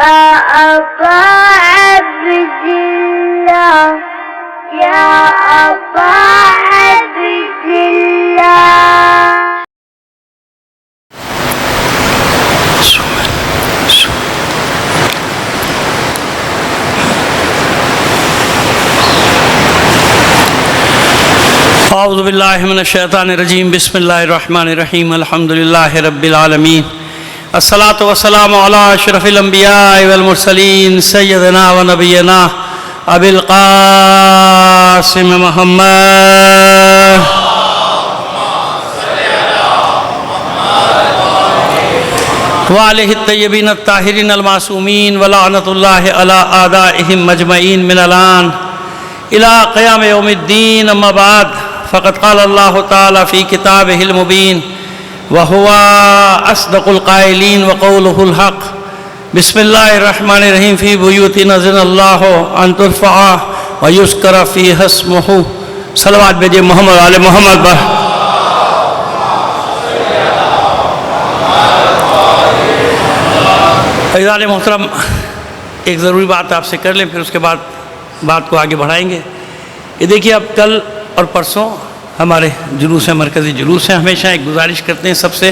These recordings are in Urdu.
أبا عبد الله يا أبا عبد الله. اعوذ باللہ من الشیطان الرجیم بسم اللہ الرحمن الرحیم الحمدللہ رب العالمین الصلاة والسلام علی اشرف الانبیاء والمرسلین سیدنا و نبینا ابی القاسم محمد وآلہ الطیبین الطاہرین المعصومین ولعنۃ اللہ علی اعدائہم مجمعین من الان الى قیام یوم الدین. اما بعد فقد قال اللہ تعالی فی کتابہ المبین وهو اصدق القائلین وقولہ الحق. بسم اللہ الرحمن الرحیم فی بیوت اذن اللہ ان ترفع ویذکر فیہا اسمہ. صلوات بھیجئے محمد آل محمد پر. عزیزان محترم، ایک ضروری بات آپ سے کر لیں، پھر اس کے بعد بات کو آگے بڑھائیں گے. یہ دیکھیے، اب کل اور پرسوں ہمارے جلوس ہیں، مرکزی جلوس ہیں. ہمیشہ ایک گزارش کرتے ہیں سب سے،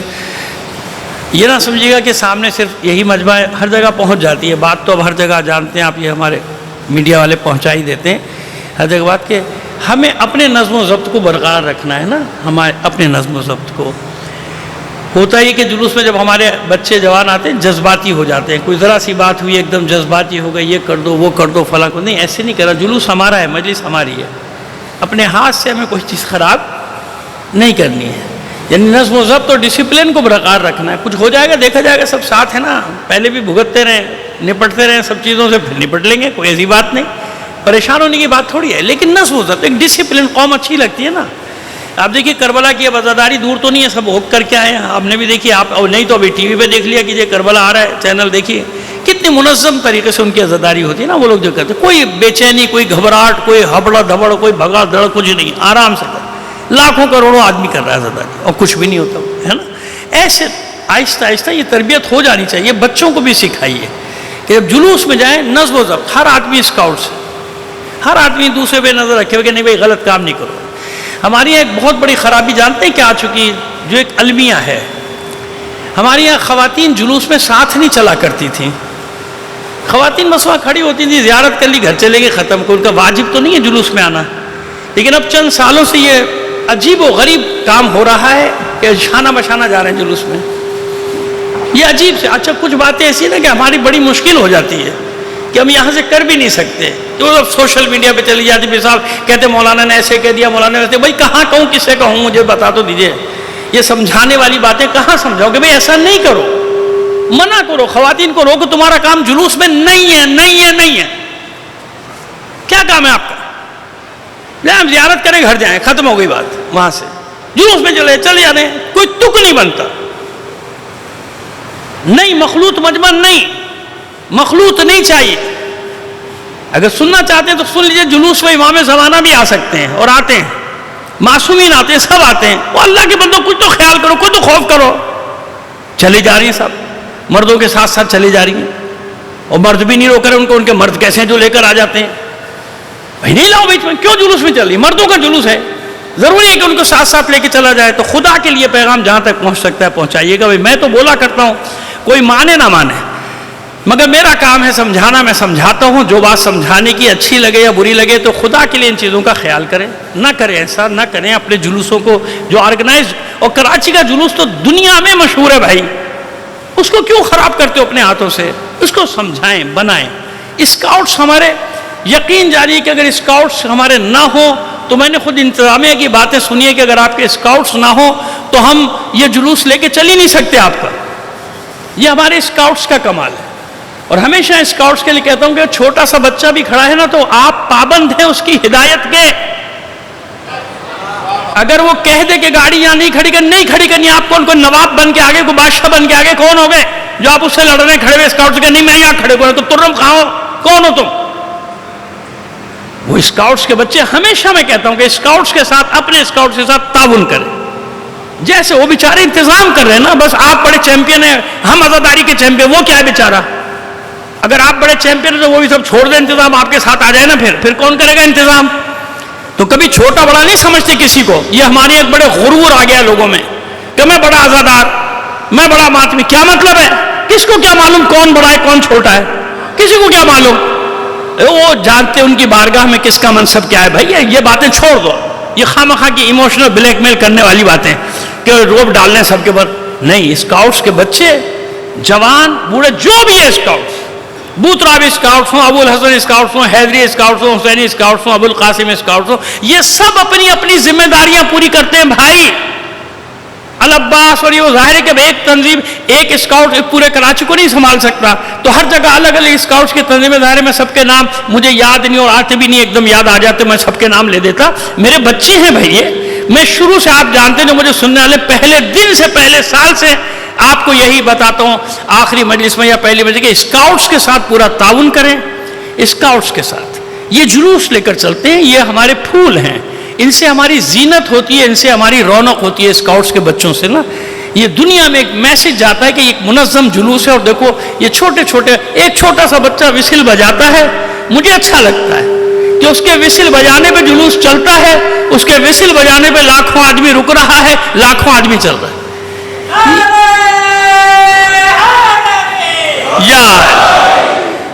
یہ نہ سمجھیے گا کہ سامنے صرف یہی مجمع ہے، ہر جگہ پہنچ جاتی ہے بات. تو اب ہر جگہ جانتے ہیں آپ، یہ ہمارے میڈیا والے پہنچا ہی دیتے ہیں ہر جگہ بات کہ ہمیں اپنے نظم و ضبط کو برقرار رکھنا ہے نا. ہمارے اپنے نظم و ضبط کو ہوتا ہے کہ جلوس میں جب ہمارے بچے جوان آتے ہیں جذباتی ہو جاتے ہیں. کوئی ذرا سی بات ہوئی ایک دم جذباتی ہو گئی، یہ کر دو وہ کر دو فلاں کو. نہیں، ایسے نہیں کرا. جلوس ہمارا ہے، مجلس ہماری ہے. اپنے ہاتھ سے ہمیں کوئی چیز خراب نہیں کرنی ہے. یعنی نظم و ضبط اور ڈسپلن کو برقرار رکھنا ہے. کچھ ہو جائے گا، دیکھا جائے گا، سب ساتھ ہے نا. پہلے بھی بھگتتے رہیں، نپٹتے رہیں سب چیزوں سے، پھر نپٹ لیں گے. کوئی ایسی بات نہیں، پریشان ہونے کی بات تھوڑی ہے. لیکن نظم و ضبط، ایک ڈسپلن قوم اچھی لگتی ہے نا. آپ دیکھیے کربلا کی اب عزاداری دور تو نہیں ہے، سب ہوک کر کے آئے ہیں. آپ نے بھی دیکھی، آپ نہیں تو ابھی ٹی وی پہ دیکھ لیا کہ یہ کربلا آ رہا ہے، چینل دیکھیے. کتنی منظم طریقے سے ان کی عزاداری ہوتی ہے نا. وہ لوگ جو کرتے ہیں، کوئی بے چینی، کوئی گھبراہٹ، کوئی ہبڑا دھبڑ، کوئی بھگا دڑ، کچھ نہیں. آرام سے کر. لاکھوں کروڑوں آدمی کر رہا ہے عزاداری اور کچھ بھی نہیں ہوتا ہے نا. ایسے آہستہ آہستہ یہ تربیت ہو جانی چاہیے. بچوں کو بھی سکھائیے کہ جب جلوس میں جائیں نظم و ضبط. ہر آدمی اسکاؤٹ سے، ہر آدمی دوسرے پہ نظر رکھے ہوئے کہ نہیں بھائی غلط کام نہیں کرو. ہماری یہاں ایک بہت بڑی خرابی جانتے ہیں کیا آ چکی، جو ایک المیہ ہے. ہمارے یہاں خواتین جلوس میں ساتھ نہیں چلا کرتی تھیں. خواتین بس وہاں کھڑی ہوتی تھیں، زیارت کر لی، گھر چلے گئے، ختم. ان کا واجب تو نہیں ہے جلوس میں آنا. لیکن اب چند سالوں سے یہ عجیب و غریب کام ہو رہا ہے کہ شانہ بشانہ جا رہے ہیں جلوس میں. یہ عجیب سے. اچھا، کچھ باتیں ایسی نا کہ ہماری بڑی مشکل ہو جاتی ہے کہ ہم یہاں سے کر بھی نہیں سکتے. کہ وہ سوشل میڈیا پہ چلی جاتی. پھر صاحب کہتے مولانا نے ایسے کہہ دیا، مولانا نے ایسے. بھائی کہاں کہوں، کس سے کہوں، مجھے بتا تو دیجئے. یہ سمجھانے والی باتیں کہاں سمجھاؤ کہ بھئی ایسا نہیں کرو. منع کرو، خواتین کو روکو. تمہارا کام جلوس میں نہیں ہے، نہیں ہے، نہیں ہے. کیا کام ہے آپ کا؟ ہم زیارت کریں، گھر جائیں، ختم ہو گئی بات. وہاں سے جلوس میں چلے جاتے ہیں، کوئی تک نہیں بنتا. نہیں، مخلوط مجمع نہیں، مخلوط نہیں چاہیے. اگر سننا چاہتے ہیں تو سن لیجئے. جلوس میں امام زمانہ بھی آ سکتے ہیں اور آتے ہیں، معصومین آتے ہیں، سب آتے ہیں. وہ اللہ کے بندوں، کچھ تو خیال کرو، کچھ تو خوف کرو. چلی جا رہی ہیں سب، مردوں کے ساتھ ساتھ چلی جا رہی ہیں. اور مرد بھی نہیں روک رہے ان کو. ان کے مرد کیسے ہیں جو لے کر آ جاتے ہیں. بھائی نہیں لاؤ بیچ میں، کیوں جلوس میں چل رہی؟ مردوں کا جلوس ہے، ضروری ہے کہ ان کو ساتھ ساتھ لے کے چلا جائے. تو خدا کے لیے پیغام جہاں تک پہنچ سکتا ہے پہنچائیے گا. بھائی میں تو بولا کرتا ہوں، کوئی مانے نہ مانے، مگر میرا کام ہے سمجھانا. میں سمجھاتا ہوں. جو بات سمجھانے کی اچھی لگے یا بری لگے، تو خدا کے لیے ان چیزوں کا خیال کریں. نہ کریں ایسا، نہ کریں. اپنے جلوسوں کو جو آرگنائز، اور کراچی کا جلوس تو دنیا میں مشہور ہے بھائی، اس کو کیوں خراب کرتے ہو اپنے ہاتھوں سے؟ اس کو سمجھائیں، بنائیں. اسکاؤٹس ہمارے، یقین جاری ہے کہ اگر اسکاؤٹس ہمارے نہ ہوں تو میں نے خود انتظامیہ کی باتیں سنی ہے کہ اگر آپ کے اسکاؤٹس نہ ہوں تو ہم یہ جلوس لے کے چل ہی نہیں سکتے آپ کا. یہ ہمارے اسکاؤٹس کا کمال ہے. اور ہمیشہ اسکاؤٹس کے لیے کہتا ہوں کہ چھوٹا سا بچہ بھی کھڑا ہے نا تو آپ پابند ہیں اس کی ہدایت کے. اگر وہ کہہ دے کہ گاڑی یہاں نہیں کھڑی کرنی، نہیں کھڑی کرنی. آپ کون، کوئی نواب بن کے آگے، کوئی بادشاہ بن کے آگے کون ہو گئے جو آپ اس سے لڑنے کھڑے ہوئے اسکاؤٹس کے؟ نہیں، میں یہاں کھڑے ہوئے. تو ترم کہاں ہو، کون ہو تم؟ وہ اسکاؤٹس کے بچے، ہمیشہ میں کہتا ہوں کہ اسکاؤٹس کے ساتھ، اپنے اسکاؤٹس کے ساتھ تعاون کریں. جیسے وہ بیچارے انتظام کر رہے ہیں نا، بس آپ بڑے چیمپئن ہیں، ہم عزاداری کے چیمپئن. وہ کیا ہے بیچارہ؟ اگر آپ بڑے چیمپئن تو وہ بھی سب چھوڑ دیں انتظام، آپ کے ساتھ آ جائے نا، پھر کون کرے گا انتظام؟ تو کبھی چھوٹا بڑا نہیں سمجھتے کسی کو. یہ ہماری ایک بڑے غرور آ گیا لوگوں میں کہ میں بڑا عزادار، میں بڑا ماتمی. کیا مطلب ہے؟ کس کو کیا معلوم کون بڑا ہے کون چھوٹا ہے؟ کسی کو کیا معلوم؟ وہ جانتے ان کی بارگاہ میں کس کا منصب کیا ہے. بھائی یہ باتیں چھوڑ دو، یہ خواہ کی ایموشنل بلیک میل کرنے والی باتیں کہ روب ڈالنے سب کے پر. نہیں، اسکاؤٹس کے بچے، جوان، بوڑھے، جو بھی ہے اسکاؤٹس، بوتراب اسکاؤٹس ہوں، ابو الحسن اسکاؤٹس ہوں، حیدری اسکاؤٹس ہوں، حسینی اسکاؤٹس ہوں، ابو القاسم اسکاؤٹس ہوں، یہ سب اپنی اپنی ذمہ داریاں پوری کرتے ہیں بھائی. العباس اور یہ ظاہر ہے کہ ایک تنظیم، ایک اسکاؤٹ پورے کراچی کو نہیں سنبھال سکتا، تو ہر جگہ الگ الگ اسکاؤٹس کی تنظیمیں. ظاہر ہے میں سب کے نام مجھے یاد نہیں اور آتے بھی نہیں، ایک دم یاد آ جاتے میں سب کے نام لے دیتا. میرے بچے ہیں بھائی یہ، میں شروع سے آپ جانتے ہیں جو مجھے سننے والے پہلے دن سے پہلے سال سے آپ کو یہی بتاتا ہوں آخری مجلس میں یا پہلی مجلس کہ اسکاؤٹس کے ساتھ پورا تعاون کریں. اسکاؤٹس کے ساتھ یہ جلوس لے کر چلتے ہیں، یہ ہمارے پھول ہیں، ان سے ہماری زینت ہوتی ہے، ان سے ہماری رونق ہوتی ہے. اسکاؤٹس کے بچوں سے نا یہ دنیا میں ایک میسج جاتا ہے کہ ایک منظم جلوس ہے. اور دیکھو یہ چھوٹے چھوٹے، ایک چھوٹا سا بچہ وسل بجاتا ہے، مجھے اچھا لگتا ہے کہ اس کے وسل بجانے پہ جلوس چلتا ہے، اس کے وسل بجانے پہ لاکھوں آدمی رک رہا ہے، لاکھوں آدمی چل رہا ہے.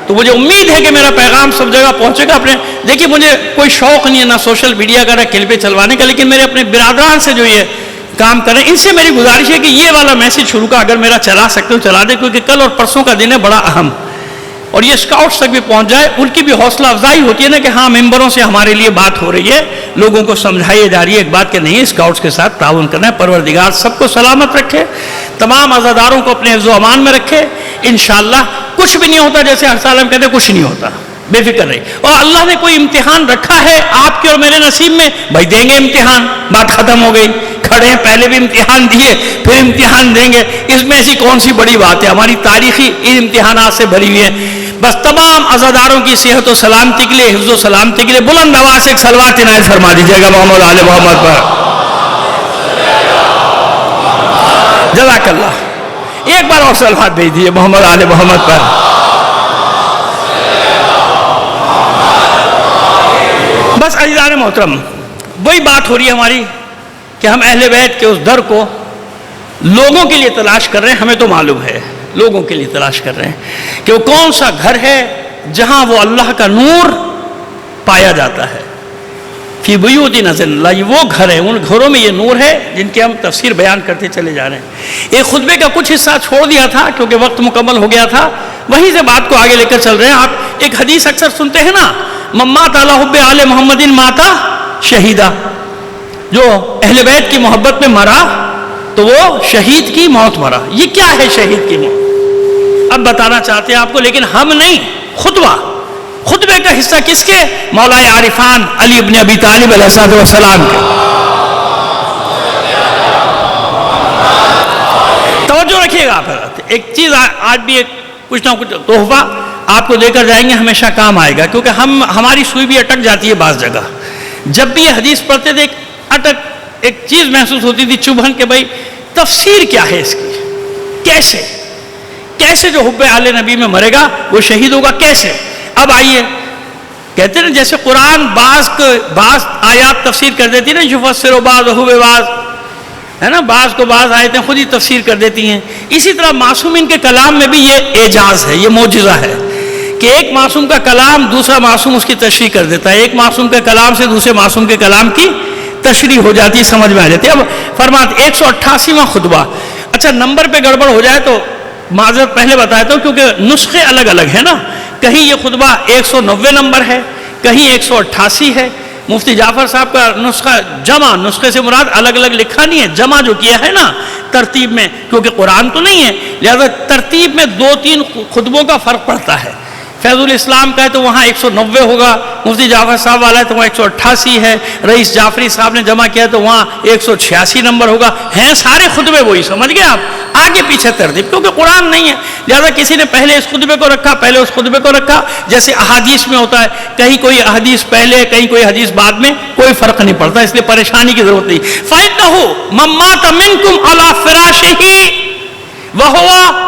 تو مجھے امید ہے کہ میرا پیغام سب جگہ پہنچے گا. اپنے دیکھیے مجھے کوئی شوق نہیں ہے نہ سوشل میڈیا کا نہ کلپیں چلوانے کا، لیکن میرے اپنے برادران سے جو یہ کام کریں ان سے میری گزارش ہے کہ یہ والا میسج شروع کا اگر میرا چلا سکتے ہو چلا دے، کیونکہ کل اور پرسوں کا دن ہے بڑا اہم، اور یہ اسکاؤٹس تک بھی پہنچ جائے. ان کی بھی حوصلہ افزائی ہوتی ہے نا کہ ہاں ممبروں سے ہمارے لیے بات ہو رہی ہے، لوگوں کو سمجھائی جا رہی ہے ایک بات کہ نہیں اسکاؤٹس کے ساتھ تعاون کرنا ہے. پروردگار سب کو سلامت رکھے، تمام عزاداروں کو اپنے حفظ و امان میں رکھے. انشاءاللہ کچھ بھی نہیں ہوتا، جیسے ہر سال ہم کہتے ہیں کچھ نہیں ہوتا، بے فکر رہی. اور اللہ نے کوئی امتحان رکھا ہے آپ کے اور میرے نصیب میں، بھائی دیں گے امتحان، بات ختم ہو گئی. کھڑے ہیں، پہلے بھی امتحان دیے، پھر امتحان دیں گے. اس میں ایسی کون سی بڑی بات ہے؟ ہماری تاریخی ان امتحانات سے بھری ہوئی ہے. بس تمام عزاداروں کی صحت و سلامتی کے لیے، حفظ و سلامتی کے لیے بلند آواز سے ایک صلوات عنایت فرما دیجیے گا محمد آل محمد پر. جزاک اللہ. ایک بار اور صلوات بھیج دیجیے محمد آل محمد پر. بس عزیزان محترم، وہی بات ہو رہی ہے ہماری کہ ہم اہل بیت کے اس در کو لوگوں کے لیے تلاش کر رہے ہیں. ہمیں تو معلوم ہے لوگوں کے لیے تلاش کر رہے ہیں کہ وہ کون سا گھر ہے جہاں وہ اللہ کا نور پایا جاتا ہے. فی بیوت نزل اللہ، یہ وہ گھر ہے، ان گھروں میں یہ نور ہے جن کی ہم تفسیر بیان کرتے چلے جا رہے ہیں. ایک خطبے کا کچھ حصہ چھوڑ دیا تھا کیونکہ وقت مکمل ہو گیا تھا، وہیں سے بات کو آگے لے کر چل رہے ہیں. آپ ایک حدیث اکثر سنتے ہیں نا، ممات علی حب آل محمد ماتا شہیدہ، جو اہل بیت کی محبت میں مرا تو وہ شہید کی موت مرا. یہ کیا ہے شہید کی موت؟ اب بتانا چاہتے ہیں آپ کو، لیکن ہم نہیں. خطبے کا حصہ کس کے؟ مولا عارفان علی ابن ابی طالب علیہ السلام کے. توجہ رکھیے گا. ایک چیز آج بھی کچھ نہ کچھ تحفہ آپ کو دے کر جائیں گے، ہمیشہ کام آئے گا، کیونکہ ہماری سوئی بھی اٹک جاتی ہے بعض جگہ. جب بھی یہ حدیث پڑھتے تھے ایک چیز محسوس ہوتی تھی چبھن کہ بھائی تفسیر کیا ہے اس کی، کیسے جو حب آل نبی میں مرے گا وہ شہید ہوگا کیسے. اب آئیے، کہتے ہیں جیسے قرآن بعض آیات تفسیر کر دیتی نا، یفسر بعضہ ببعض، ہے نا، بعض کو بعض آیتیں خود ہی تفسیر کر دیتی ہیں. اسی طرح معصومین کے کلام میں بھی یہ اعجاز ہے، یہ معجزہ ہے کہ ایک معصوم کا کلام دوسرا معصوم اس کی تشریح کر دیتا ہے، ایک معصوم کے کلام سے دوسرے معصوم کے کلام کی تشریح ہو جاتی، سمجھ میں آ جاتی ہے. اب فرماتے 188واں خطبہ. اچھا نمبر پہ گڑبڑ ہو جائے تو معذرت پہلے بتایا تھا کیونکہ نسخے الگ الگ ہیں نا، کہیں یہ خطبہ 190 نمبر ہے، کہیں 188 ہے. مفتی جعفر صاحب کا نسخہ جمع، نسخے سے مراد الگ الگ لکھا نہیں ہے، جمع جو کیا ہے نا ترتیب میں، کیونکہ قرآن تو نہیں ہے لہذا ترتیب میں 2-3 خطبوں کا فرق پڑتا ہے. فیض الاسلام کا ہے تو وہاں 190 ہوگا، مفتی جعفر صاحب والا ہے تو وہاں 188 ہے، رئیس جعفری صاحب نے جمع کیا تو وہاں 186 نمبر ہوگا. ہیں سارے خطبے وہی، سمجھ گئے آپ، آگے پیچھے ترتیب، کیونکہ قرآن نہیں ہے لہذا کسی نے پہلے اس خطبے کو رکھا، پہلے اس خطبے کو رکھا. جیسے احادیث میں ہوتا ہے، کہیں کوئی حدیث پہلے کہیں کوئی حدیث بعد میں، کوئی فرق نہیں پڑتا، اس لیے پریشانی کی ضرورت نہیں. فَإِنَّهُ مَن مَّاتَ مِنكُمْ عَلَىٰ فِرَاشِهِ وَهُوَ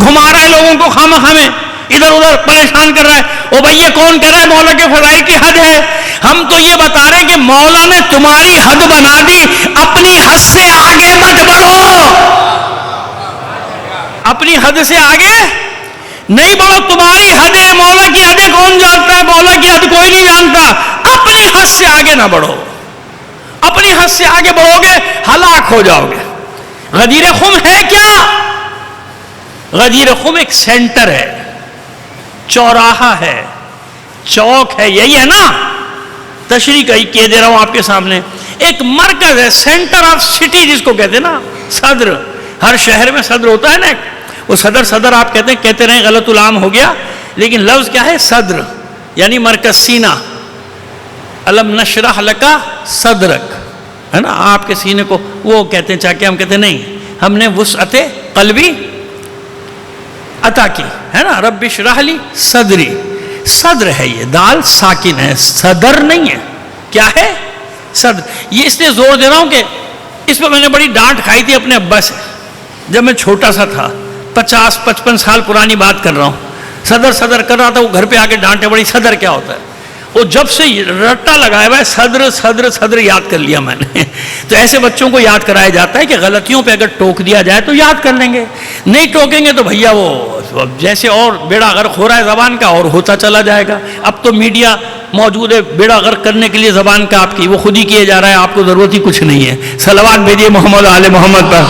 گھما رہا ہے لوگوں کو خواہ میں، ادھر ادھر پریشان کر رہا ہے. او بھائی یہ کون کہہ رہا ہے مولا کے فضائل کی حد ہے؟ ہم تو یہ بتا رہے ہیں کہ مولا نے تمہاری حد بنا دی، اپنی حد سے آگے مت بڑھو. اپنی حد سے آگے نہیں بڑھو، تمہاری حد ہے، مولا کی حد کون جانتا ہے؟ مولا کی حد کوئی نہیں جانتا. اپنی حد سے آگے نہ بڑھو، اپنی حد سے آگے بڑھو گے ہلاک ہو جاؤ گے. غدیر خم ہے کیا؟ غدیر خم ایک سینٹر ہے، چوراہا ہے، چوک ہے، یہی ہے نا؟ تشریح کیے دے رہا ہوں آپ کے سامنے. ایک مرکز ہے، سینٹر آف سٹی جس کو کہتے ہیں نا، صدر. ہر شہر میں صدر ہوتا ہے نا، وہ صدر صدر آپ کہتے رہے، غلط العام ہو گیا، لیکن لفظ کیا ہے؟ صدر، یعنی مرکز، سینہ. الم نشرح لکا صدرک، ہے نا؟ آپ کے سینے کو وہ کہتے ہیں، چاہے ہم کہتے ہیں نہیں، ہم نے وسعت قلبی عطا کی، ہے نا؟ رب اشرح لی صدری. صدر ہے، یہ دال ساکن ہے، صدر نہیں ہے. کیا ہے؟ صدر. یہ اس لیے زور دے رہا ہوں کہ اس پہ میں نے بڑی ڈانٹ کھائی تھی اپنے ابا سے جب میں چھوٹا سا تھا. 50-55 سال پرانی بات کر رہا ہوں. صدر صدر کر رہا تھا، وہ گھر پہ آ کے ڈانٹے بڑی، صدر کیا ہوتا ہے؟ وہ جب سے رٹا لگایا ہوا ہے، صدر صدر صدر یاد کر لیا میں نے. تو ایسے بچوں کو یاد کرایا جاتا ہے کہ غلطیوں پہ اگر ٹوک دیا جائے تو یاد کر لیں گے، نہیں ٹوکیں گے تو بھیا وہ جیسے اور بیڑا غرق ہو رہا ہے زبان کا، اور ہوتا چلا جائے گا. اب تو میڈیا موجود ہے بیڑا غرق کرنے کے لیے زبان کا آپ کی، وہ خود ہی کیے جا رہا ہے، آپ کو ضرورت ہی کچھ نہیں ہے. صلوات بھیجیے محمد آل محمد پر.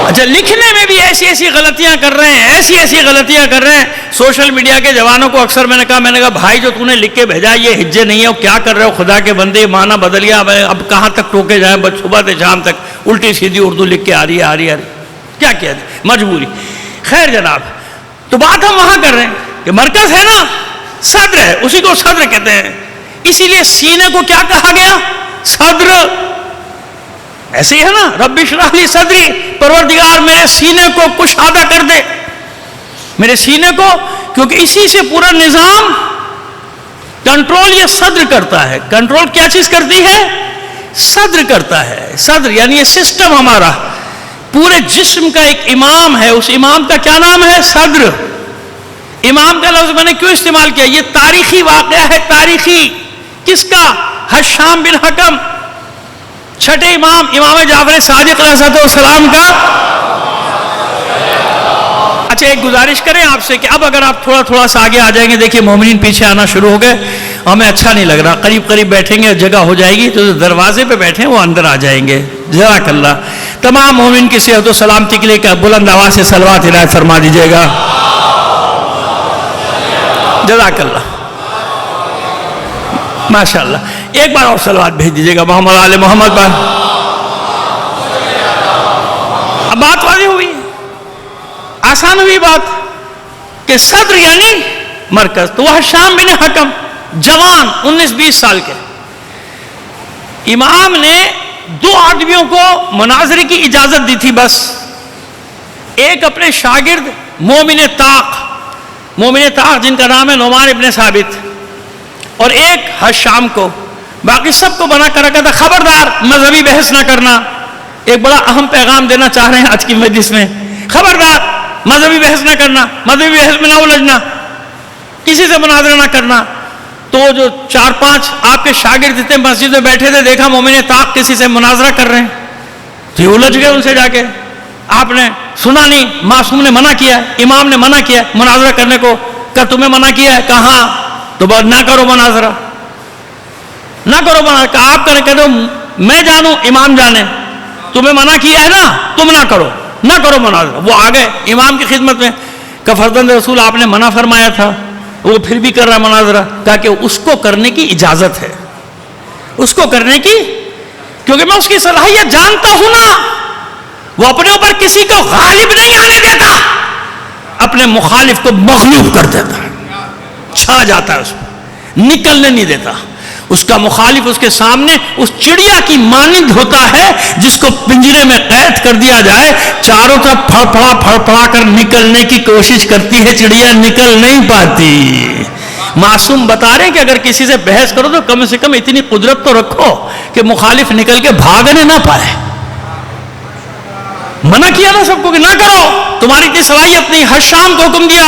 اچھا، لکھنے میں بھی ایسی ایسی غلطیاں کر رہے ہیں، ایسی غلطیاں کر رہے ہیں. سوشل میڈیا کے جوانوں کو اکثر میں نے کہا بھائی جو تو نے لکھ کے بھیجا یہ ہجے نہیں ہے، وہ کیا کر رہے ہو؟ خدا کے بندے، معنی بدل گیا، اب کہاں تک ٹوکے جائیں؟ بس صبح سے شام تک الٹی سیدھی اردو لکھ کے آ رہی ہے. کیا کیا جائے، مجبوری. خیر جناب، تو بات ہم وہاں کر رہے ہیں کہ مرکز ہے نا، صدر ہے، اسی کو صدر کہتے ہیں. اسی لیے سینے کو کیا کہا گیا؟ صدر. ایسے ہی ہے نا، رب اشرح لی صدری، پروردگار میرے سینے کو کشادہ کر دے، میرے سینے کو، کیونکہ اسی سے پورا نظام کنٹرول یہ صدر کرتا ہے. کنٹرول کیا چیز کرتی ہے؟ صدر کرتا ہے. صدر یعنی یہ سسٹم ہمارا پورے جسم کا ایک امام ہے، اس امام کا کیا نام ہے؟ صدر. امام کا لفظ میں نے کیوں استعمال کیا؟ یہ تاریخی واقعہ ہے. تاریخی کس کا؟ حشام بن حکم، چھٹے امام جعفر صادق علیہ السلام کا. اچھا، ایک گزارش کریں آپ سے کہ اب اگر آپ تھوڑا سا آگے آ جائیں گے، دیکھیں مومنین پیچھے آنا شروع ہو گئے، ہمیں اچھا نہیں لگ رہا. قریب بیٹھیں گے، جگہ ہو جائے گی تو دروازے پہ بیٹھیں، وہ اندر آ جائیں گے. جزاک اللہ. تمام مومنین کی صحت و سلامتی کے لیے بلند آواز سے صلوات عنایت فرما دیجیے گا. جزاک اللہ. ماشاءاللہ. ایک بار اور صلوات بھیج دیجیے گا محمد آل محمد پر. اب بات واضح ہوئی، آسان ہوئی بات کہ صدر یعنی مرکز. تو وہ حشام بن حکم، جوان 19-20 سال کے. امام نے 2 آدمیوں کو مناظرے کی اجازت دی تھی بس. ایک اپنے شاگرد مومن طاق جن کا نام ہے نعمان ابن ثابت، اور ایک حشام کو. باقی سب کو بنا کر رکھا تھا، خبردار مذہبی بحث نہ کرنا. ایک بڑا اہم پیغام دینا چاہ رہے ہیں آج کی مجلس میں، خبردار مذہبی بحث نہ کرنا، مذہبی بحث میں نہ الجھنا، کسی سے مناظرہ نہ کرنا. تو جو 4-5 آپ کے شاگرد تھے مسجد میں بیٹھے تھے، دیکھا مومن طاق کسی سے مناظرہ کر رہے ہیں تو یہ الجھ گئے ان سے جا کے. آپ نے سنا نہیں، معصوم نے منع کیا، امام نے منع کیا مناظرہ کرنے کو. کہ تمہیں منع کیا ہے؟ کہاں؟ تو بات نہ کرو مناظرہ، نہ کرو مناظرہ. کہ آپ کہہ دو میں جانوں امام جانے، تمہیں منع کیا ہے نا، تم نہ کرو مناظرہ. وہ آ گئے امام کی خدمت میں کہ فرزند رسول آپ نے منع فرمایا تھا، وہ پھر بھی کر رہا مناظرہ. کہا کہ اس کو کرنے کی اجازت ہے، اس کو کرنے کی، کیونکہ میں اس کی صلاحیت جانتا ہوں نا. وہ اپنے اوپر کسی کو غالب نہیں آنے دیتا، اپنے مخالف کو مغلوب کر دیتا ہے، چھا جاتا ہے اس پر، نکلنے نہیں دیتا. اس کا مخالف اس کے سامنے اس چڑیا کی مانند ہوتا ہے جس کو پنجرے میں قید کر دیا جائے، چاروں طرف پھڑ پھڑا کر نکلنے کی کوشش کرتی ہے، چڑیا نکل نہیں پاتی. معصوم بتا رہے ہیں کہ اگر کسی سے بحث کرو تو کم سے کم اتنی قدرت تو رکھو کہ مخالف نکل کے بھاگنے نہ پائے. منع کیا نا سب کو کہ نہ کرو, تمہاری اتنی صلاحیت نہیں. حشام کو حکم دیا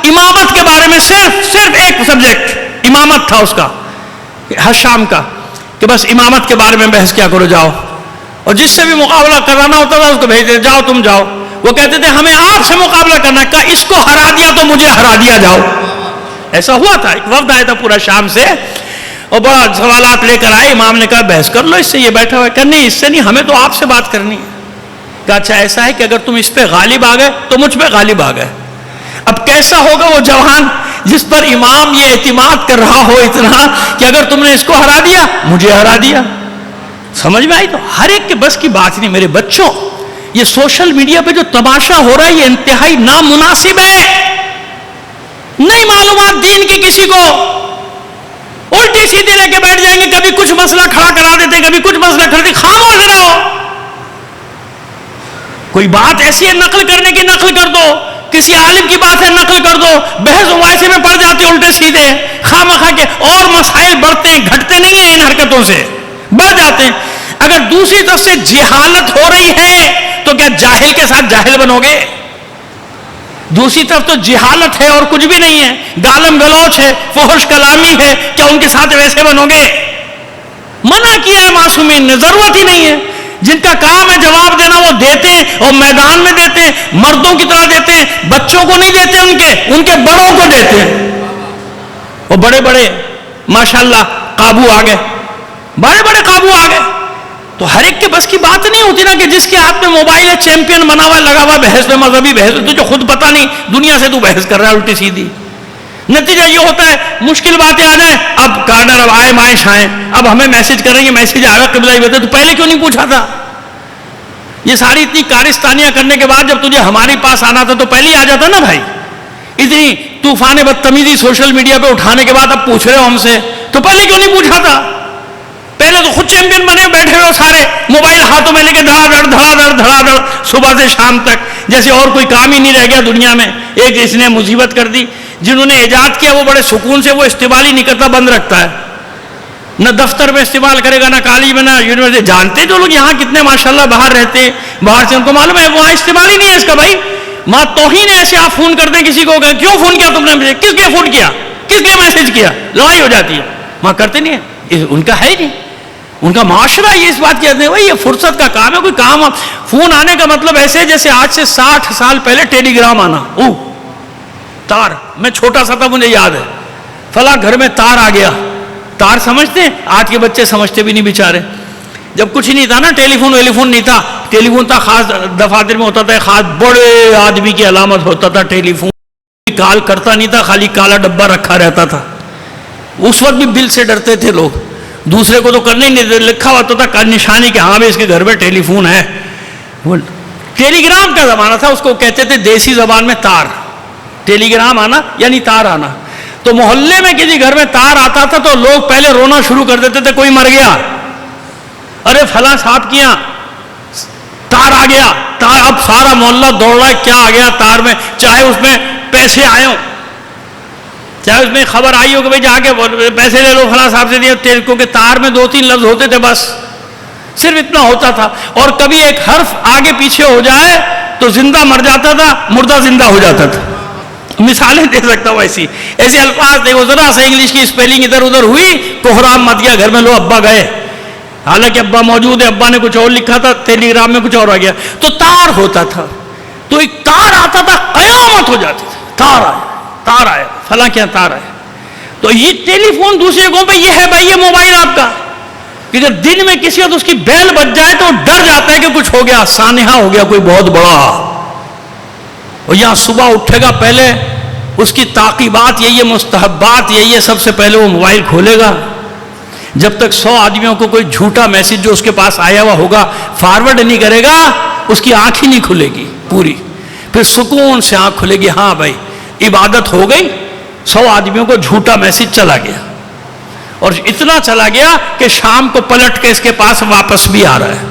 امامت کے بارے میں, صرف ایک سبجیکٹ امامت تھا اس کا, حشام کا, کہ بس امامت کے بارے میں بحث کیا کرو جاؤ. اور جس سے بھی مقابلہ کرانا ہوتا تھا اس کو بھیج دے, جاؤ تم جاؤ. وہ کہتے تھے ہمیں آپ سے مقابلہ کرنا, کا اس کو ہرا دیا تو مجھے ہرا دیا جاؤ. ایسا ہوا تھا. ایک وفد آیا تھا پورا شام سے اور بڑا سوالات لے کر آئے. امام نے کہا بحث کر لو اس سے, یہ بیٹھا ہوا ہے. کہ نہیں اس سے نہیں, ہمیں تو آپ سے بات کرنی ہے. کہا اچھا ایسا ہے کہ اگر تم اس پہ غالب آ گئے تو مجھ پہ غالب آ گئے. اب کیسا ہوگا وہ جوان جس پر امام یہ اعتماد کر رہا ہو اتنا کہ اگر تم نے اس کو ہرا دیا مجھے ہرا دیا. سمجھ میں آئی؟ تو ہر ایک کے بس کی بات نہیں. میرے بچوں, یہ سوشل میڈیا پہ جو تماشا ہو رہا ہے یہ انتہائی نامناسب ہے. نہیں معلومات دین کی کسی کو, الٹی سیدھی لے کے بیٹھ جائیں گے. کبھی کچھ مسئلہ کھڑا کرا دیتے, کبھی کچھ مسئلہ کھڑا دیتے. خاموش رہو. کوئی بات ایسی ہے نقل کرنے کی نقل کر دو, کسی عالم کی بات ہے نقل کر دو. بحث مباحثے میں پڑ جاتے الٹے سیدھے خامخواہ کے, اور مسائل بڑھتے ہیں, گھٹتے نہیں ہیں ان حرکتوں سے, بڑھ جاتے ہیں. اگر دوسری طرف سے جہالت ہو رہی ہے تو کیا جاہل کے ساتھ جاہل بنو گے؟ دوسری طرف تو جہالت ہے اور کچھ بھی نہیں ہے, گالم گلوچ ہے, فحش کلامی ہے, کیا ان کے ساتھ ویسے بنو گے؟ منع کیا ہے معصومین نے, ضرورت ہی نہیں ہے. جن کا کام ہے جواب دینا وہ دیتے ہیں, اور میدان میں دیتے ہیں, مردوں کی طرح دیتے ہیں. بچوں کو نہیں دیتے, ان کے بڑوں کو دیتے ہیں. اور بڑے بڑے ماشاءاللہ قابو آ گئے, بڑے بڑے قابو آ گئے. تو ہر ایک کے بس کی بات نہیں ہوتی نا کہ جس کے ہاتھ میں موبائل ہے, چیمپئن بنا ہوا لگا ہوا بحث میں, مذہبی بحث میں, تجھے خود پتہ نہیں دنیا سے تو بحث کر رہا ہے الٹی سیدھی. نتیجہ یہ ہوتا ہے مشکل باتیں آ جائیں, اب کارنر, اب آئے مائش آئیں, اب ہمیں میسج کریں گے, میسج آئے گا قبلہ ہی بتا, تو پہلے کیوں نہیں پوچھا تھا؟ یہ ساری اتنی کارستانیاں کرنے کے بعد جب تجھے ہمارے پاس آنا تھا تو پہلے ہی آ جاتا نا بھائی. اتنی طوفان بدتمیزی سوشل میڈیا پہ اٹھانے کے بعد اب پوچھ رہے ہو ہم سے, تو پہلے کیوں نہیں پوچھا تھا؟ پہلے تو خود چیمپئن بنے بیٹھے ہوئے سارے, موبائل ہاتھوں میں لے کے دھڑا دھڑ صبح سے شام تک, جیسے اور کوئی کام ہی نہیں رہ گیا دنیا میں. ایک اس نے مصیبت کر دی, جنہوں نے ایجاد کیا وہ بڑے سکون سے وہ استعمال ہی نہیں کرتا, بند رکھتا ہے. نہ دفتر میں استعمال کرے گا, نہ کالج میں, نہ یونیورسٹی. جانتے جو لوگ یہاں کتنے ماشاءاللہ باہر رہتے ہیں, باہر سے ان کو معلوم ہے وہاں استعمال ہی نہیں ہے اس کا. بھائی ماں توہین ایسے آپ فون کرتے ہیں کسی کو, کیوں فون کیا تم نے, کس لیے فون کیا, کس لیے میسج کیا, لڑائی ہو جاتی ہے. ماں کرتے نہیں ہے, ان کا ہے ہی نہیں, ان کا معاشرہ یہ اس بات کہتے ہیں بھائی یہ فرصت کا کام ہے. کوئی کام, فون آنے کا مطلب ایسے جیسے آج سے 60 سال پہلے ٹیلی گرام آنا. تار, میں چھوٹا سا تھا مجھے یاد ہے, فلاں گھر میں تار آ گیا. تار سمجھتے ہیں, آج کے بچے سمجھتے بھی نہیں بیچارے. جب کچھ نہیں تھا نا, ٹیلی فون نہیں تھا. ٹیلی فون تھا خاص دفاتر میں ہوتا تھا, خاص بڑے آدمی کی علامت ہوتا تھا ٹیلی فون. کال کرتا نہیں تھا, خالی کالا ڈبہ رکھا رہتا تھا. اس وقت بھی بل سے ڈرتے تھے لوگ, دوسرے کو تو کرنے ہی نہیں, لکھا ہوتا تھا نشانی کہ ہاں بھائی اس کے گھر میں ٹیلی فون ہے. ٹیلی گرام کا زمانہ تھا, اس کو کہتے تھے دیسی زبان میں تار. ٹیلی گرام آنا یعنی تار آنا. تو محلے میں کسی گھر میں تار آتا تھا تو لوگ پہلے رونا شروع کر دیتے تھے, کوئی مر گیا, ارے فلاں صاحب کیا تار آ گیا. تار, اب سارا محلہ دوڑ رہا ہے, کیا آ گیا تار میں, چاہے اس میں پیسے آئے ہوں, چاہے اس میں خبر آئی ہو کہ بھائی جا کے پیسے لے لو فلاں صاحب سے دیا. کیونکہ تار میں 2-3 لفظ ہوتے تھے, بس صرف اتنا ہوتا تھا. اور کبھی ایک حرف آگے پیچھے ہو جائے تو زندہ مر جاتا تھا, مردہ زندہ ہو جاتا تھا. مثالیں دے سکتا ہوں ایسی, ایسے الفاظ دیکھو, ذرا سا انگلش کی اسپیلنگ ادھر ادھر ہوئی, کوہرام مت گیا گھر میں, لو ابا گئے, حالانکہ ابا موجود ہے, ابا نے کچھ اور لکھا تھا, ٹیلی گرام میں کچھ اور آ گیا. تو تار ہوتا تھا, تو ایک تار آتا تھا, قیامت ہو جاتی تھی. تار آیا فلاں کیا تار آیا. تو یہ ٹیلی فون دوسرے جگہوں پہ یہ ہے بھائی, یہ موبائل آپ کا, کہ اگر دن میں کسی وقت اس کی بیل بج جائے تو ڈر جاتا ہے کہ کچھ ہو گیا, سانحہ ہو گیا کوئی بہت بڑا. اور یہاں صبح اٹھے گا پہلے اس کی تعقیبات یہی ہے, مستحبات یہی ہے, سب سے پہلے وہ موبائل کھولے گا. جب تک 100 آدمیوں کو کوئی جھوٹا میسج جو اس کے پاس آیا ہوا ہوگا فارورڈ نہیں کرے گا, اس کی آنکھ ہی نہیں کھلے گی پوری. پھر سکون سے آنکھ کھلے گی, ہاں بھائی عبادت ہو گئی. 100 آدمیوں کو جھوٹا میسج چلا گیا, اور اتنا چلا گیا کہ شام کو پلٹ کے اس کے پاس واپس بھی آ رہا ہے.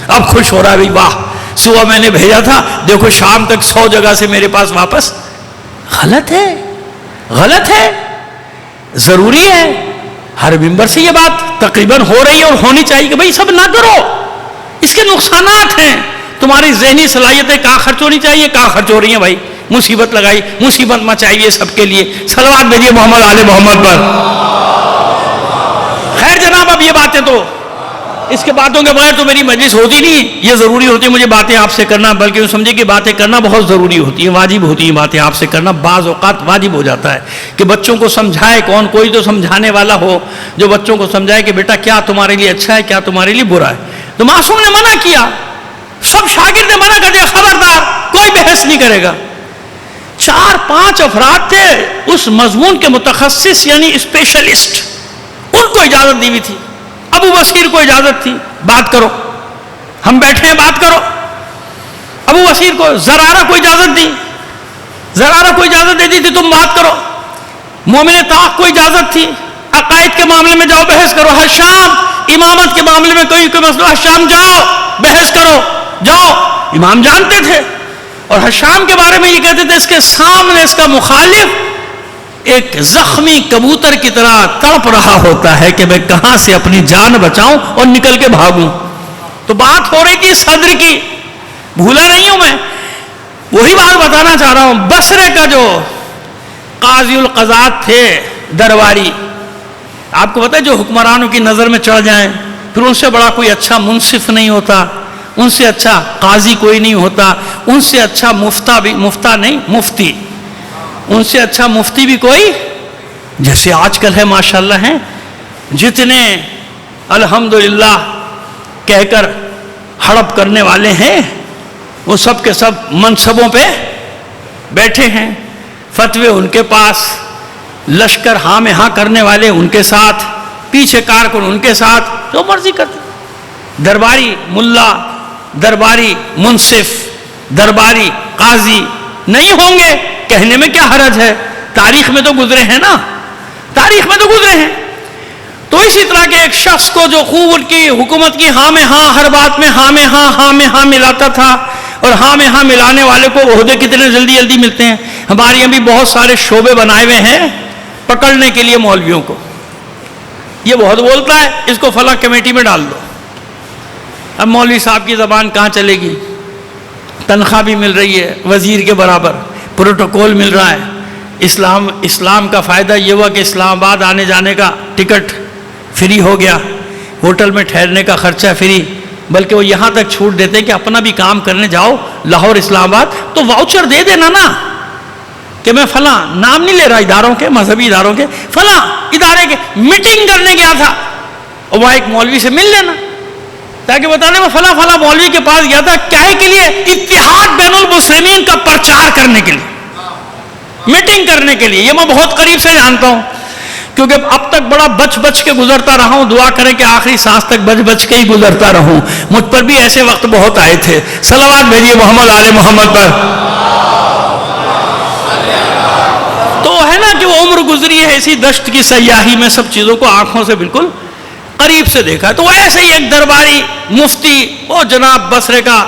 اب خوش ہو رہا ہے, بھائی واہ صبح میں نے بھیجا تھا, دیکھو شام تک 100 جگہ سے میرے پاس واپس. غلط ہے, غلط ہے. ضروری ہے ہر ممبر سے یہ بات تقریباً ہو رہی ہے اور ہونی چاہیے کہ بھائی سب نہ کرو، اس کے نقصانات ہیں، تمہاری ذہنی صلاحیتیں کہاں خرچ ہونی چاہیے، کہاں خرچ ہو رہی ہیں بھائی، مصیبت لگائی، مصیبت مچائی سب کے لیے، صلوات بھیجیے محمد آل محمد پر۔ خیر جناب، اب یہ باتیں تو اس کے باتوں کے بغیر تو میری مجلس ہوتی نہیں، یہ ضروری ہوتی ہے مجھے باتیں آپ سے کرنا، بلکہ یوں سمجھے کہ باتیں کرنا بہت ضروری ہوتی ہیں، واجب ہوتی ہیں باتیں آپ سے کرنا، بعض اوقات واجب ہو جاتا ہے کہ بچوں کو سمجھائے کون، کوئی تو سمجھانے والا ہو جو بچوں کو سمجھائے کہ بیٹا کیا تمہارے لیے اچھا ہے کیا تمہارے لیے برا ہے۔ تو معصوم نے منع کیا، سب شاگرد نے منع کر دیا، خبردار کوئی بحث نہیں کرے گا۔ 4-5 افراد تھے اس مضمون کے متخصص یعنی اسپیشلسٹ، ان کو اجازت دی ہوئی تھی، ابو بصیر کو اجازت تھی بات کرو، ہم بیٹھے ہیں بات کرو۔ ابو بصیر کو زرارہ کو اجازت دی، زرارہ کو اجازت دے دی تھی تم بات کرو۔ مومن طاق کو اجازت تھی عقائد کے معاملے میں جاؤ بحث کرو۔ حشام امامت کے معاملے میں کوئی مسئلہ، حشام جاؤ بحث کرو، جاؤ۔ امام جانتے تھے اور حشام کے بارے میں یہ کہتے تھے اس کے سامنے اس کا مخالف ایک زخمی کبوتر کی طرح تڑپ رہا ہوتا ہے کہ میں کہاں سے اپنی جان بچاؤں اور نکل کے بھاگوں۔ تو بات ہو رہی تھی صدر کی، بھولا نہیں ہوں میں، وہی بات بتانا چاہ رہا ہوں۔ بصرے کا جو قاضی القضات تھے درباری، آپ کو پتہ ہے جو حکمرانوں کی نظر میں چڑھ جائیں پھر ان سے بڑا کوئی اچھا منصف نہیں ہوتا، ان سے اچھا قاضی کوئی نہیں ہوتا، ان سے اچھا مفتی ان سے اچھا مفتی بھی کوئی، جیسے آج کل ہے ماشاءاللہ ہیں، جتنے الحمدللہ کہہ کر ہڑپ کرنے والے ہیں وہ سب کے سب منصبوں پہ بیٹھے ہیں، فتوے ان کے پاس، لشکر ہاں میں ہاں کرنے والے ان کے ساتھ، پیچھے کارکن ان کے ساتھ، جو مرضی کرتے۔ درباری ملا، درباری منصف، درباری قاضی نہیں ہوں گے، کہنے میں کیا حرج ہے، تاریخ میں تو گزرے ہیں نا، تاریخ میں تو گزرے ہیں۔ تو اسی طرح کے ایک شخص کو جو خوب ان کی حکومت کی ہاں میں ہاں، ہر بات میں ہاں میں ہاں، ہاں میں ہاں ملاتا تھا، اور ہاں میں ہاں ملانے والے کو عہدے کتنے جلدی جلدی ملتے ہیں۔ ہمارے یہاں بھی بہت سارے شعبے بنائے ہوئے ہیں پکڑنے کے لیے مولویوں کو، یہ بہت بولتا ہے اس کو فلاں کمیٹی میں ڈال دو۔ اب مولوی صاحب کی زبان کہاں چلے گی، تنخواہ بھی مل رہی ہے وزیر کے برابر، پروٹوکول مل رہا ہے، اسلام کا فائدہ یہ ہوا کہ اسلام آباد آنے جانے کا ٹکٹ فری ہو گیا، ہوٹل میں ٹھہرنے کا خرچہ فری، بلکہ وہ یہاں تک چھوٹ دیتے کہ اپنا بھی کام کرنے جاؤ لاہور اسلام آباد تو واؤچر دے دینا نا، کہ میں فلاں نام نہیں لے رہا اداروں کے، مذہبی اداروں کے، فلاں ادارے کے میٹنگ کرنے گیا تھا، اور وہاں ایک مولوی سے مل لینا تاکہ بتانے میں فلاں فلاں مولوی کے پاس گیا تھا، کیا کے لیے، اتحاد بین المسلمین کا پرچار کرنے کے لیے، میٹنگ کرنے کے لیے۔ یہ میں بہت قریب سے جانتا ہوں کیونکہ اب تک بڑا بچ بچ کے گزرتا رہا ہوں، دعا کریں کہ آخری سانس تک بچ بچ کے ہی گزرتا رہوں، مجھ پر بھی ایسے وقت بہت آئے تھے۔ صلوات بھیجیے محمد آل محمد پر۔ تو ہے نا کہ وہ عمر گزری ہے اسی دشت کی سیاحی میں، سب چیزوں کو آنکھوں سے بالکل قریب سے دیکھا ہے۔ تو ایسے ہی ایک درباری مفتی، وہ جناب بصرے کا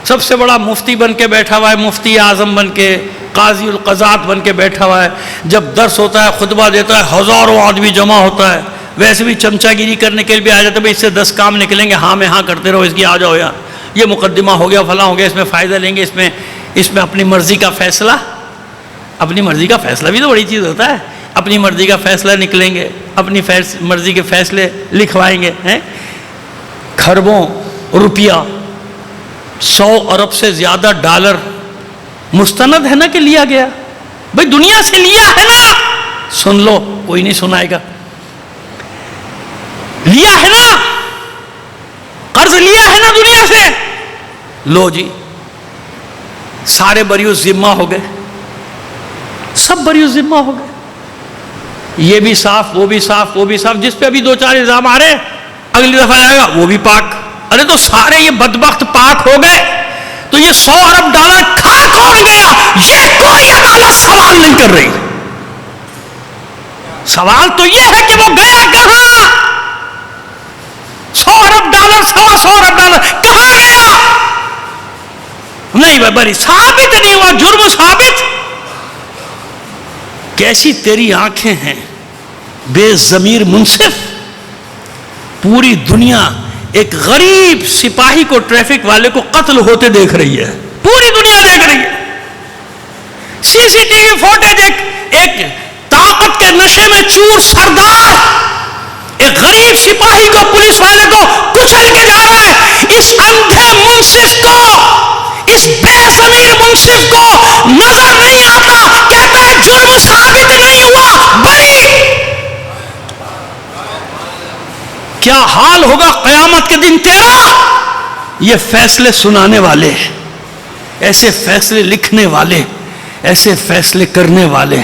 سب سے بڑا مفتی بن کے بیٹھا ہوا ہے، مفتی اعظم بن کے، قاضی القضات بن کے بیٹھا ہوا ہے، جب درس ہوتا ہے خطبہ دیتا ہے ہزاروں آدمی جمع ہوتا ہے، ویسے بھی چمچا گیری کرنے کے لیے آ جاتے ہیں، اس سے 10 کام نکلیں گے، ہاں میں ہاں کرتے رہو، اس کی آ جاؤ یار، یہ مقدمہ ہو گیا فلاں ہو گیا، اس میں فائدہ لیں گے، اس میں اپنی مرضی کا فیصلہ، اپنی مرضی کا فیصلہ بھی تو بڑی چیز ہوتا ہے، اپنی مرضی کا فیصلہ نکلیں گے، اپنی مرضی کے فیصلے لکھوائیں گے، کھربوں روپیہ، 100 ارب سے زیادہ ڈالر مستند ہے نا کہ لیا گیا، بھئی دنیا سے لیا ہے نا، سن لو کوئی نہیں سنائے گا، لیا ہے نا، قرض لیا ہے نا دنیا سے، لو جی سارے بریو ذمہ ہو گئے، سب بریو ذمہ ہو گئے، یہ بھی صاف وہ بھی صاف وہ بھی صاف، جس پہ ابھی 2-4 الزام آ رہے اگلی دفعہ آئے گا وہ بھی پاک، ارے تو سارے یہ بدبخت پاک ہو گئے، تو یہ 100 ارب ڈالر کھا کون گیا، یہ کوئی عدالت سوال نہیں کر رہی، سوال تو یہ ہے کہ وہ گیا کہاں، 100 ارب ڈالر 100 ارب ڈالر کہاں گیا، نہیں بھائی ثابت نہیں ہوا، جرم ثابت کیسی تیری آنکھیں ہیں بے ضمیر منصف. پوری دنیا ایک غریب سپاہی کو ٹریفک والے کو قتل ہوتے دیکھ رہی ہے, پوری دنیا دیکھ رہی ہے. سی سی ٹی وی فوٹیج ایک طاقت کے نشے میں چور سردار ایک غریب سپاہی کو, پولیس والے کو کچل کے جا رہا ہے. اس اندھے منصف کو, اس بے ضمیر منصف کو نظر نہیں آتا, کہتا ہے جرم ثابت نہیں ہوا, بری. کیا حال ہوگا قیامت کے دن تیرا؟ یہ فیصلے سنانے والے, ایسے فیصلے لکھنے والے, ایسے فیصلے کرنے والے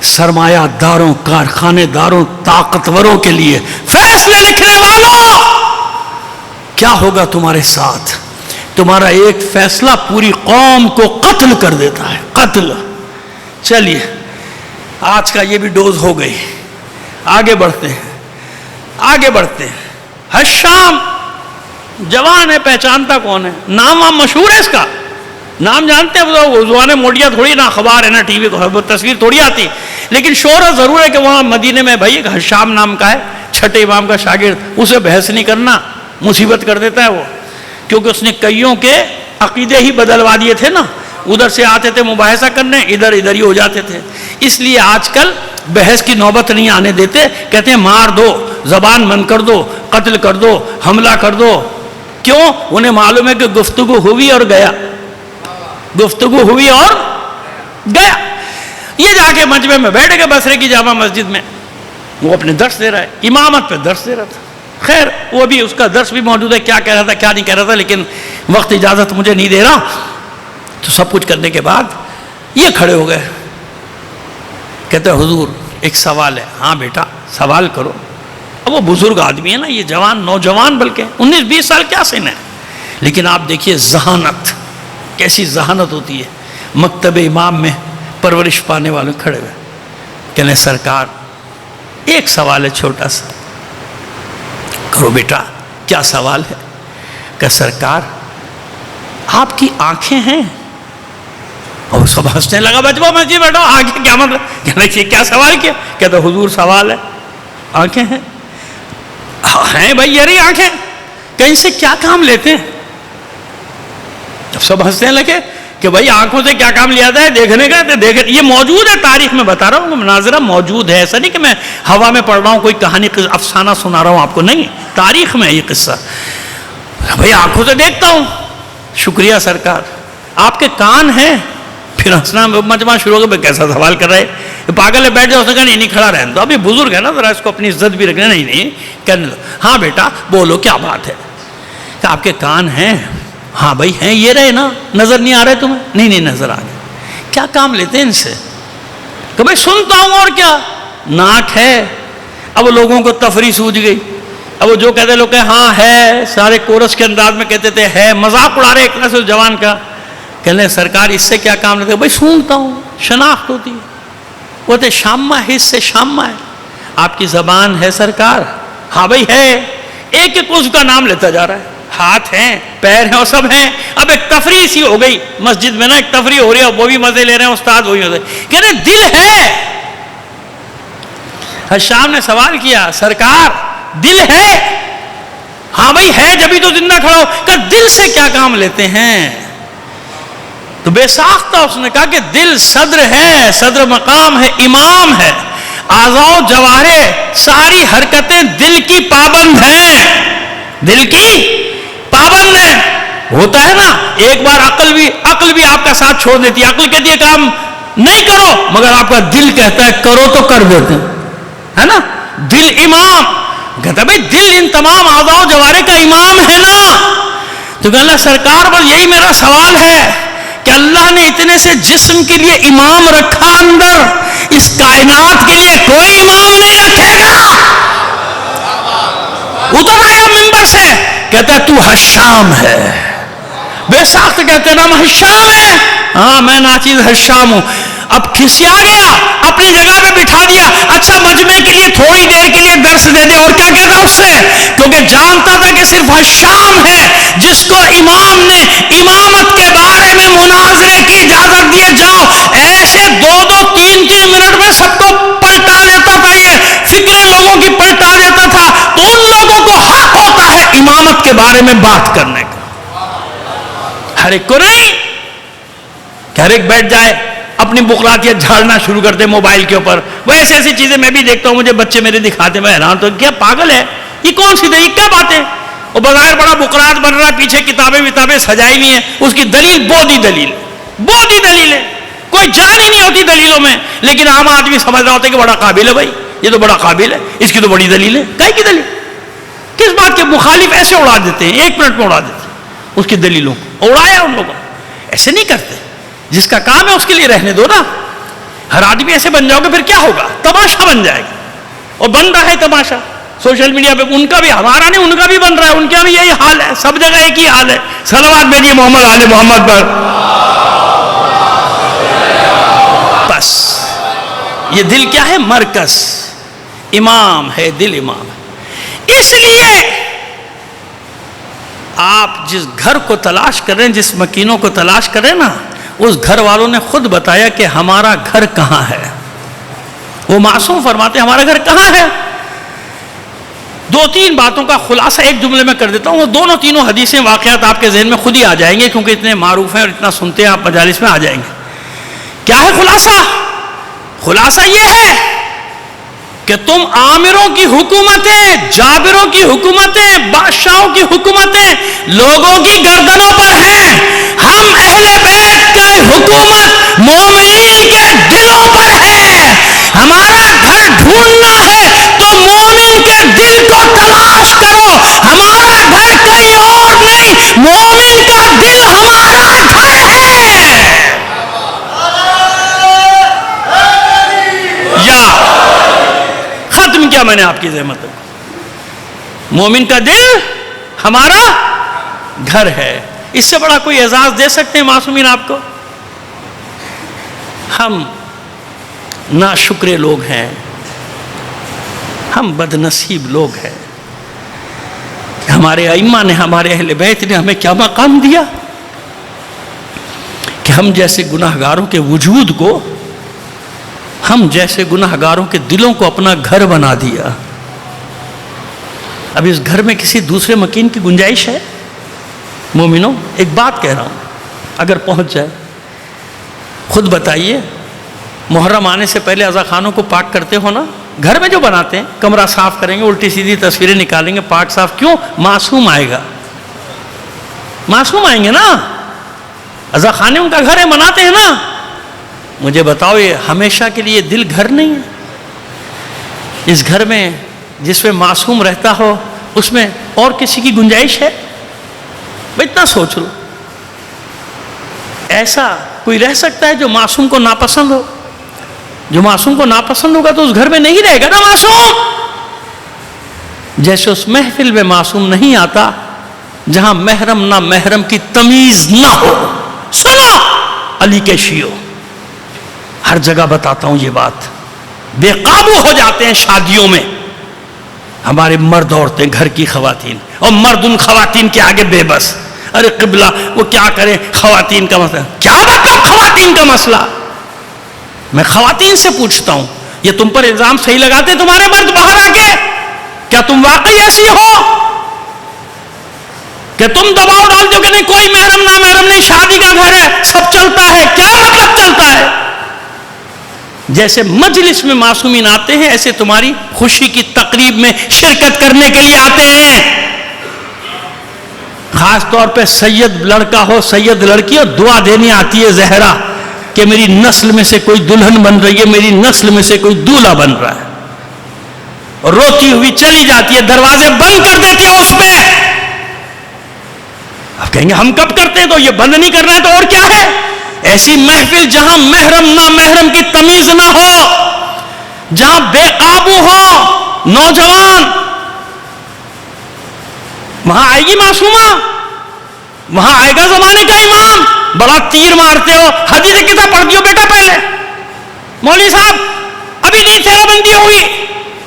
سرمایہ داروں, کارخانے داروں, طاقتوروں کے لیے فیصلے لکھنے والوں, کیا ہوگا تمہارے ساتھ؟ تمہارا ایک فیصلہ پوری قوم کو قتل کر دیتا ہے, قتل. چلیے آج کا یہ بھی ڈوز ہو گئی, آگے بڑھتے ہیں, آگے بڑھتے ہیں. حشام جوان ہے, پہچانتا کون ہے؟ نام وام مشہور ہے اس کا, نام جانتے ہیں؟ وہ زبان موڈیا تھوڑی, نہ اخبار ہے نہ ٹی وی کو تصویر تھوڑی آتی, لیکن شہرت ضرور ہے کہ وہاں مدینے میں بھائی ایک حشام نام کا ہے, چھٹے امام کا شاگرد. اسے بحث نہیں کرنا, مصیبت کر دیتا ہے وہ, کیونکہ اس نے کئیوں کے عقیدے ہی بدلوا دیے تھے نا. ادھر سے آتے تھے مباحثہ کرنے, ادھر ہی ہو جاتے تھے. اس لیے آج کل بحث کی نوبت نہیں آنے دیتے, کہتے ہیں مار دو, زبان بند کر دو, قتل کر دو, حملہ کر دو. کیوں؟ انہیں معلوم ہے کہ گفتگو ہوئی اور گیا, گفتگو ہوئی اور گیا. یہ جا کے مجمع میں بیٹھ گئے بصرے کی جامع مسجد میں, وہ اپنے درس دے رہا ہے, امامت پہ درس دے رہا تھا. خیر وہ بھی, اس کا درس بھی موجود ہے, کیا کہہ رہا تھا کیا نہیں کہہ رہا تھا, لیکن وقت اجازت مجھے نہیں دے رہا. تو سب کچھ کرنے کے بعد یہ کھڑے ہو گئے, کہتے ہیں حضور ایک سوال ہے. ہاں بیٹا سوال کرو. اب وہ بزرگ آدمی ہے نا, یہ جوان, نوجوان بلکہ 19-20 سال کیا سن ہے, لیکن آپ دیکھیے ذہانت, کیسی ذہانت ہوتی ہے. مکتب امام میں پرورش پانے والے کھڑے ہوئے, کہنے سرکار ایک سوال ہے چھوٹا سا. کرو بیٹا, کیا سوال ہے؟ کہ سرکار آپ کی آنکھیں ہیں. اور سب ہنسنے لگا, بچو مسجد بیٹھو, آنکھیں کیا مطلب؟ کہنے کیا سوال کیا؟ کہتا حضور سوال ہے, آنکھیں ہیں. ہیں بھائی یہ رہی آنکھیں, کہیں سے کیا کام لیتے ہیں؟ جب سب ہنسنے لگے کہ بھائی آنکھوں سے کیا کام لیا جائے, دیکھنے کا. یہ موجود ہے تاریخ میں, بتا رہا ہوں, مناظرہ موجود ہے. ایسا نہیں کہ میں ہوا میں پڑھ رہا ہوں, کوئی کہانی افسانہ سنا رہا ہوں آپ کو, نہیں, تاریخ میں یہ قصہ. بھائی آنکھوں سے دیکھتا ہوں. شکریہ سرکار. آپ کے کان ہیں؟ پھر ہنسنا مجمع شروع ہو گیا, کیسا سوال کر رہے, پاگل ہے, بیٹھ جاؤ. اس نے کہا نہیں کھڑا رہنے دو, ابھی بزرگ ہے نا, ذرا اس کو اپنی عزت بھی رکھنا. نہیں کہنے دو. ہاں بیٹا بولو کیا بات ہے؟ کہ آپ کے کان ہیں؟ ہاں بھائی ہیں, یہ رہے نا, نظر نہیں آ رہے تمہیں؟ نہیں نظر آ رہے. کیا کام لیتے ہیں ان سے؟ کہ بھائی سنتا ہوں, اور کیا. ناک ہے. اب لوگوں کو تفریح سوجھ گئی, اب وہ جو کہتے لوگ کہ ہاں ہے, سارے کورس کے انداز میں کہتے تھے ہے, مذاق اڑا رہے ایک طرح سے اس جوان کا. کہنے سرکار اس سے کیا کام لیتے؟ بھائی سونگتا ہوں, شناخت ہوتی ہے. وہ تے شامہ ہے, اس سے شامہ ہے. آپ کی زبان ہے سرکار؟ ہاں بھائی ہے. ایک ایک اس کا نام لیتا جا رہا ہے. ہاتھ ہیں, پیر ہیں, اور سب ہیں. اب ایک تفریح سی ہو گئی مسجد میں نا, ایک تفریح ہو رہی ہے, وہ بھی مزے لے رہے ہیں, استاد وہی مزے. کہنے دل ہے. حشام نے سوال کیا سرکار دل ہے؟ ہاں بھائی ہے, جبھی تو زندہ کھڑا ہو. کہ دل سے کیا کام لیتے ہیں؟ تو بے ساختہ اس نے کہا کہ دل صدر ہے, صدر مقام ہے, امام ہے. اعضاء و جوارح ساری حرکتیں دل کی پابند ہیں, دل کی پابند ہے. ہوتا ہے نا ایک بار عقل بھی آپ کا ساتھ چھوڑ دیتی ہے. عقل کہتی ہے کام نہیں کرو, مگر آپ کا دل کہتا ہے کرو تو کر دیتے ہے نا. دل امام کہتا ہے بھائی دل ان تمام اعضاء و جوارح کا امام ہے نا. تو کہنا سرکار بس یہی میرا سوال ہے کہ اللہ نے اتنے سے جسم کے لیے امام رکھا اندر, اس کائنات کے لیے کوئی امام نہیں رکھے گا. اتر آیا منبر سے, کہتا ہے تو حشام ہے. بے ساخت کہتے ہیں نام حشام ہے. ہاں میں ناچیز حشام ہوں. اب کھسیا گیا, اپنی جگہ پہ بٹھا دیا. اچھا مجمع کے لیے تھوڑی دیر کے لیے درس دے دے, اور کیا کہتا اس سے, کیونکہ جانتا تھا کہ صرف حشام ہے جس کو امام نے امامت کے بارے میں مناظرے کی اجازت دیے. جاؤ ایسے 2-2 3-3 منٹ میں بارے میں بات کرنے کا، ہر ایک کو نہیں کہ ہر ایک بیٹھ جائے اپنی بقراتیت جھاڑنا شروع کرتے موبائل کے اوپر. وہ ایسی چیزیں میں بھی دیکھتا ہوں، مجھے بچے میرے دکھاتے، میں حیران تو کیا پاگل ہے یہ، کون سی یہ کیا باتیں؟ وہ بظاہر بڑا بقرات بن رہا ہے، پیچھے کتابیں سجائی ہوئی ہیں، اس کی دلیل بودھی دلیل ہے، کوئی جان ہی نہیں ہوتی دلیلوں میں، لیکن عام آدمی سمجھ رہا ہوتا ہے کہ بڑا قابل ہے، بھائی یہ تو بڑا قابل ہے، اس کی تو بڑی دلیل ہے. کیا کی دلیل؟ کس بات کے مخالف ایسے اڑا دیتے ہیں، 1 منٹ میں اڑا دیتے ہیں اس کی دلیلوں کو. اڑایا ان لوگوں، ایسے نہیں کرتے. جس کا کام ہے اس کے لیے رہنے دو نا. ہر آدمی ایسے بن جاؤ گے پھر کیا ہوگا؟ تماشا بن جائے گا. اور بن رہا ہے تماشا سوشل میڈیا پہ، ان کا بھی، ہمارا نہیں، ان کا بھی بن رہا ہے، ان کا بھی یہی حال ہے، سب جگہ ایک ہی حال ہے. صلوات بھیجیے محمد آل محمد پر. بس یہ دل کیا ہے؟ مرکز، امام ہے دل، امام ہے. اس لیے آپ جس گھر کو تلاش کر رہے ہیں، جس مکینوں کو تلاش کر رہے ہیں نا، اس گھر والوں نے خود بتایا کہ ہمارا گھر کہاں ہے. وہ معصوم فرماتے ہیں ہمارا گھر کہاں ہے. 2-3 باتوں کا خلاصہ ایک جملے میں کر دیتا ہوں. وہ دونوں تینوں حدیثیں، واقعات آپ کے ذہن میں خود ہی آ جائیں گے، کیونکہ اتنے معروف ہیں اور اتنا سنتے ہیں آپ، مجالس میں آ جائیں گے. کیا ہے خلاصہ؟ خلاصہ یہ ہے کہ تم عامروں کی حکومتیں، جابروں کی حکومتیں، بادشاہوں کی حکومتیں لوگوں کی گردنوں پر ہیں. ہم اہل بیت کی حکومت مومنین کے دلوں پر ہے. ہمارا گھر ڈھونڈنا ہے تو مومن کے دل کو تلاش کرو. ہمارا گھر کہیں اور نہیں، مومن کا دل ہمارا گھر ہے. یا ختم کیا میں نے آپ کی زحمت. مومن کا دل ہمارا گھر ہے. اس سے بڑا کوئی اعزاز دے سکتے ہیں معصومین آپ کو؟ ہم ناشکر لوگ ہیں، ہم بد نصیب لوگ ہیں کہ ہمارے ائمہ نے، ہمارے اہل بیت نے ہمیں کیا مقام دیا کہ ہم جیسے گناہگاروں کے وجود کو، ہم جیسے گناہگاروں کے دلوں کو اپنا گھر بنا دیا. اب اس گھر میں کسی دوسرے مکین کی گنجائش ہے؟ مومنوں ایک بات کہہ رہا ہوں، اگر پہنچ جائے، خود بتائیے. محرم آنے سے پہلے عزا خانوں کو پاک کرتے ہو نا؟ گھر میں جو بناتے ہیں، کمرہ صاف کریں گے، الٹی سیدھی تصویریں نکالیں گے، پاک صاف. کیوں؟ معصوم آئے گا، معصوم آئیں گے نا. عزا خانے ان کا گھر ہے، مناتے ہیں نا. مجھے بتاؤ یہ ہمیشہ کے لیے دل گھر نہیں ہے؟ اس گھر میں جس میں معصوم رہتا ہو، اس میں اور کسی کی گنجائش ہے؟ بھئی اتنا سوچ لو. ایسا کوئی رہ سکتا ہے جو معصوم کو ناپسند ہو؟ جو معصوم کو ناپسند ہوگا تو اس گھر میں نہیں رہے گا نا معصوم. جیسے اس محفل میں معصوم نہیں آتا جہاں محرم نہ محرم کی تمیز نہ ہو. سنو علی کے شیعو، ہر جگہ بتاتا ہوں یہ بات. بے قابو ہو جاتے ہیں شادیوں میں ہمارے مرد عورتیں، گھر کی خواتین، اور مرد ان خواتین کے آگے بے بس. ارے قبلہ وہ کیا کریں، خواتین کا مسئلہ. کیا مطلب خواتین کا مسئلہ؟ میں خواتین سے پوچھتا ہوں، یہ تم پر الزام صحیح لگاتے تمہارے مرد باہر آ کے؟ کیا تم واقعی ایسی ہو کہ تم دباؤ ڈالتے ہو کہ نہیں کوئی محرم نہ محرم نہیں، شادی کا گھر ہے، سب چلتا ہے؟ کیا مطلب چلتا ہے؟ جیسے مجلس میں معصومین آتے ہیں، ایسے تمہاری خوشی کی تقریب میں شرکت کرنے کے لیے آتے ہیں. خاص طور پہ سید لڑکا ہو، سید لڑکی ہو، دعا دینے آتی ہے زہرا کہ میری نسل میں سے کوئی دلہن بن رہی ہے، میری نسل میں سے کوئی دولہا بن رہا ہے. اور روتی ہوئی چلی جاتی ہے، دروازے بند کر دیتے ہو اس پہ. اب کہیں گے ہم کب کرتے ہیں؟ تو یہ بند نہیں کرنا ہے تو اور کیا ہے؟ ایسی محفل جہاں محرم نہ محرم کی تمیز نہ ہو، جہاں بے قابو ہو نوجوان، وہاں آئے گی معصومہ، وہاں آئے گا زمانے کا امام. بڑا تیر مارتے ہو، حدیث کتاب پڑھ دیو بیٹا پہلے. مولوی صاحب ابھی نہیں چہرہ بندی ہوئی،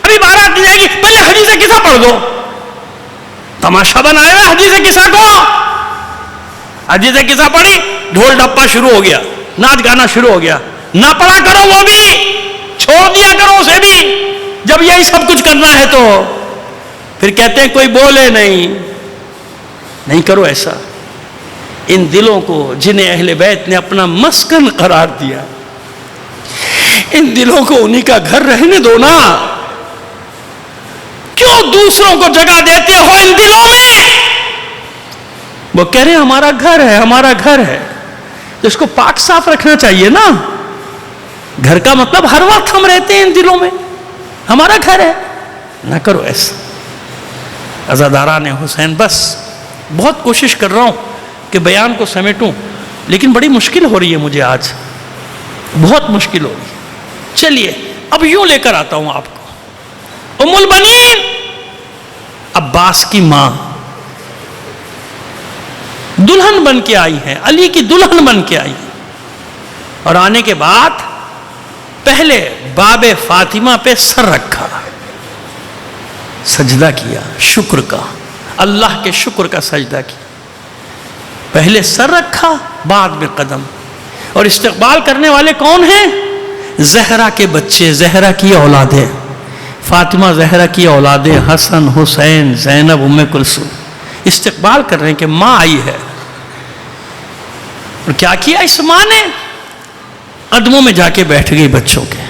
ابھی بارات نہیں جائے گی، پہلے حدیث کتاب پڑھ دو. تماشا بنایا ہے حدیث کسا کو. حدیث کسا پڑھی، ڈھول ڈپا شروع ہو گیا، ناچ گانا شروع ہو گیا. نہ پڑھا کرو، وہ بھی چھوڑ دیا کرو اسے بھی. جب یہی سب کچھ کرنا ہے تو پھر کہتے ہیں کوئی بولے نہیں. نہیں کرو ایسا. ان دلوں کو جنہیں اہل بیت نے اپنا مسکن قرار دیا، ان دلوں کو انہی کا گھر رہنے دو نا. کیوں دوسروں کو جگہ دیتے ہو ان دلوں میں؟ وہ کہہ رہے ہیں ہمارا گھر ہے، ہمارا گھر ہے، تو اس کو پاک صاف رکھنا چاہیے نا. گھر کا مطلب ہر وقت ہم رہتے ہیں ان دلوں میں، ہمارا گھر ہے. نہ کرو ایسا. عزاداران حسین، بس بہت کوشش کر رہا ہوں کہ بیان کو سمیٹوں، لیکن بڑی مشکل ہو رہی ہے مجھے آج، بہت مشکل ہو رہی ہے. چلیے اب یوں لے کر آتا ہوں آپ کو. ام البنین عباس کی ماں دلہن بن کے آئی ہے، علی کی دلہن بن کے آئی، اور آنے کے بعد پہلے باب فاطمہ پہ سر رکھا، سجدہ کیا، شکر کا، اللہ کے شکر کا سجدہ کیا. پہلے سر رکھا، بعد میں قدم. اور استقبال کرنے والے کون ہیں؟ زہرا کے بچے، زہرا کی اولادیں، فاطمہ زہرا کی اولادیں، حسن، حسین، زینب، ام کلثوم استقبال کر رہے ہیں کہ ماں آئی ہے. اور کیا کیا اس ماں نے؟ قدموں میں جا کے بیٹھ گئی بچوں کے،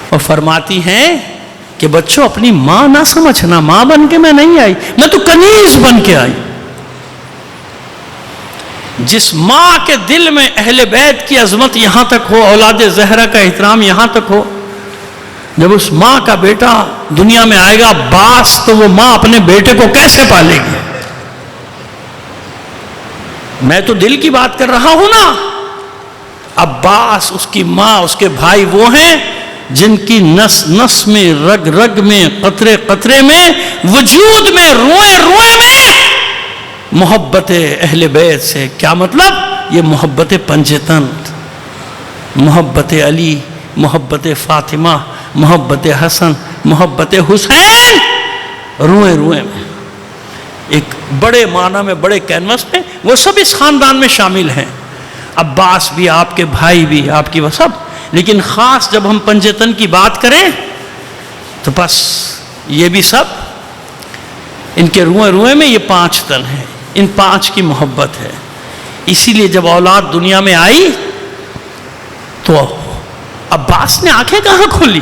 اور فرماتی ہیں کہ بچوں اپنی ماں نہ سمجھنا، ماں بن کے میں نہیں آئی، میں تو کنیز بن کے آئی. جس ماں کے دل میں اہل بیت کی عظمت یہاں تک ہو، اولاد زہرا کا احترام یہاں تک ہو، جب اس ماں کا بیٹا دنیا میں آئے گا عباس، تو وہ ماں اپنے بیٹے کو کیسے پالے گی؟ میں تو دل کی بات کر رہا ہوں نا. عباس، اس کی ماں، اس کے بھائی وہ ہیں جن کی نس نس میں، رگ رگ میں، قطرے قطرے میں، وجود میں، روئے روئے میں محبت اہل بیت سے. کیا مطلب؟ یہ محبت پنجتن، محبت علی، محبت فاطمہ، محبت حسن، محبت حسین، روئے روئے میں، ایک بڑے معنی میں، بڑے کینوس میں. وہ سب اس خاندان میں شامل ہیں، عباس بھی، آپ کے بھائی بھی، آپ کی وہ سب. لیکن خاص جب ہم پنجتن کی بات کریں تو بس یہ بھی سب ان کے روئے روئے میں یہ 5 تن ہیں، ان 5 کی محبت ہے. اسی لیے جب اولاد دنیا میں آئی تو عباس نے آنکھیں کہاں کھولی؟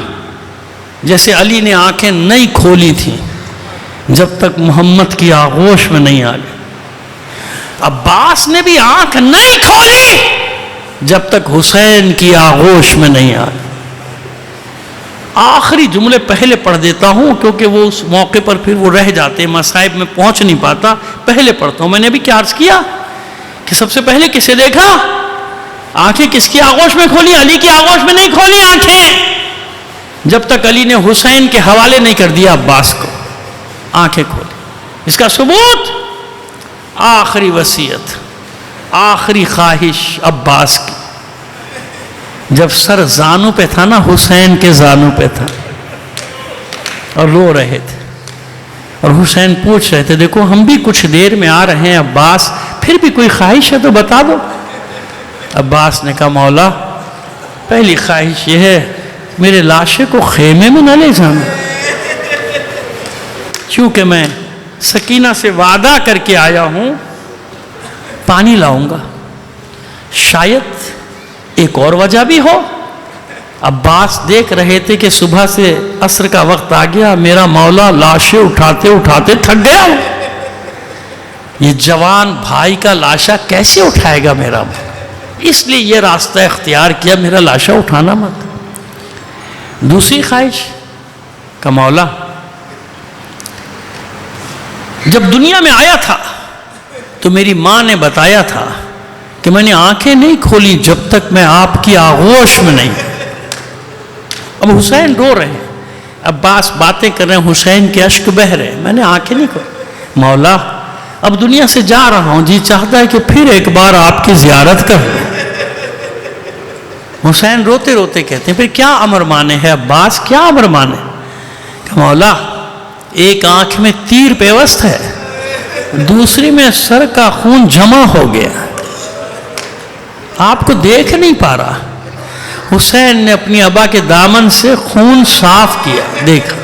جیسے علی نے آنکھیں نہیں کھولی تھیں جب تک محمد کی آغوش میں نہیں آ گئی. عباس نے بھی آنکھ نہیں کھولی جب تک حسین کی آغوش میں نہیں آ گئی. آخری جملے پہلے پڑھ دیتا ہوں کیونکہ وہ اس موقع پر پھر وہ رہ جاتے ہیں، مصائب میں پہنچ نہیں پاتا. پہلے پڑھتا ہوں. میں نے بھی کیا عرض کیا کہ سب سے پہلے کسے دیکھا؟ آنکھیں کس کی آغوش میں کھولی؟ علی کی آغوش میں نہیں کھولی آنکھیں جب تک علی نے حسین کے حوالے نہیں کر دیا عباس کو. آنکھیں کھولی. اس کا ثبوت آخری وصیت، آخری خواہش عباس کی، جب سر زانوں پہ تھا نا، حسین کے زانوں پہ تھا اور رو رہے تھے، اور حسین پوچھ رہے تھے دیکھو ہم بھی کچھ دیر میں آ رہے ہیں عباس، پھر بھی کوئی خواہش ہے تو بتا دو. عباس نے کہا مولا پہلی خواہش یہ ہے میرے لاشے کو خیمے میں نہ لے جانا، چونکہ میں سکینہ سے وعدہ کر کے آیا ہوں پانی لاؤں گا، شاید ایک اور وجہ بھی ہو. عباس دیکھ رہے تھے کہ صبح سے عصر کا وقت آ گیا، میرا مولا لاشیں اٹھاتے اٹھاتے تھک گیا، یہ جوان بھائی کا لاشا کیسے اٹھائے گا میرا مولا، اس لیے یہ راستہ اختیار کیا میرا لاشا اٹھانا مت. دوسری خواہش کہ مولا جب دنیا میں آیا تھا تو میری ماں نے بتایا تھا کہ میں نے آنکھیں نہیں کھولی جب تک میں آپ کی آغوش میں نہیں. اب حسین رو رہے ہیں، عباس باتیں کر رہے ہیں، حسین کے اشک بہ رہے ہیں، میں نے آنکھیں نہیں کھولی. مولا اب دنیا سے جا رہا ہوں، جی چاہتا ہے کہ پھر ایک بار آپ کی زیارت کروں. حسین روتے روتے کہتے ہیں پھر کیا امر مانے ہے عباس، کیا امر مانے؟ کہ مولا ایک آنکھ میں تیر پیوست ہے، دوسری میں سر کا خون جمع ہو گیا، آپ کو دیکھ نہیں پا رہا. حسین نے اپنی ابا کے دامن سے خون صاف کیا، دیکھا.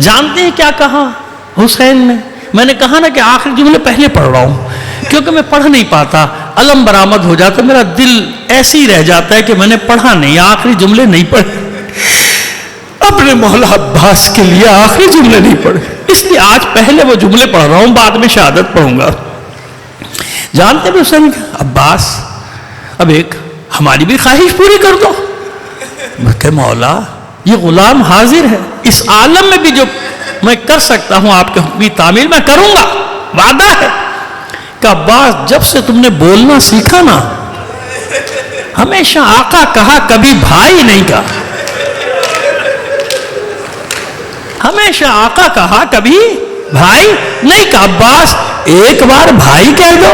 جانتے ہیں کیا کہا حسین نے؟ میں نے کہا نا کہ آخری جملے پہلے پڑھ رہا ہوں کیونکہ میں پڑھ نہیں پاتا، علم برآمد ہو جاتا، میرا دل ایسے ہی رہ جاتا ہے کہ میں نے پڑھا نہیں، آخری جملے نہیں پڑھے، اپنے مولا عباس کے لیے آخری جملے نہیں پڑھے، اس لیے آج پہلے وہ جملے پڑھ رہا ہوں، بعد میں شہادت پڑھوں گا۔ جانتے بھی حسین عباس اب ایک ہماری بھی خواہش پوری کر دو۔ میں کہ مولا یہ غلام حاضر ہے، اس عالم میں بھی جو میں کر سکتا ہوں آپ کے حکمی تعمیل میں کروں گا، وعدہ ہے۔ کہ عباس جب سے تم نے بولنا سیکھا نا، ہمیشہ آقا کہا کبھی بھائی نہیں کہا، ہمیشہ آقا کہا کبھی بھائی نہیں کہا۔ عباس ایک بار بھائی کہہ دو۔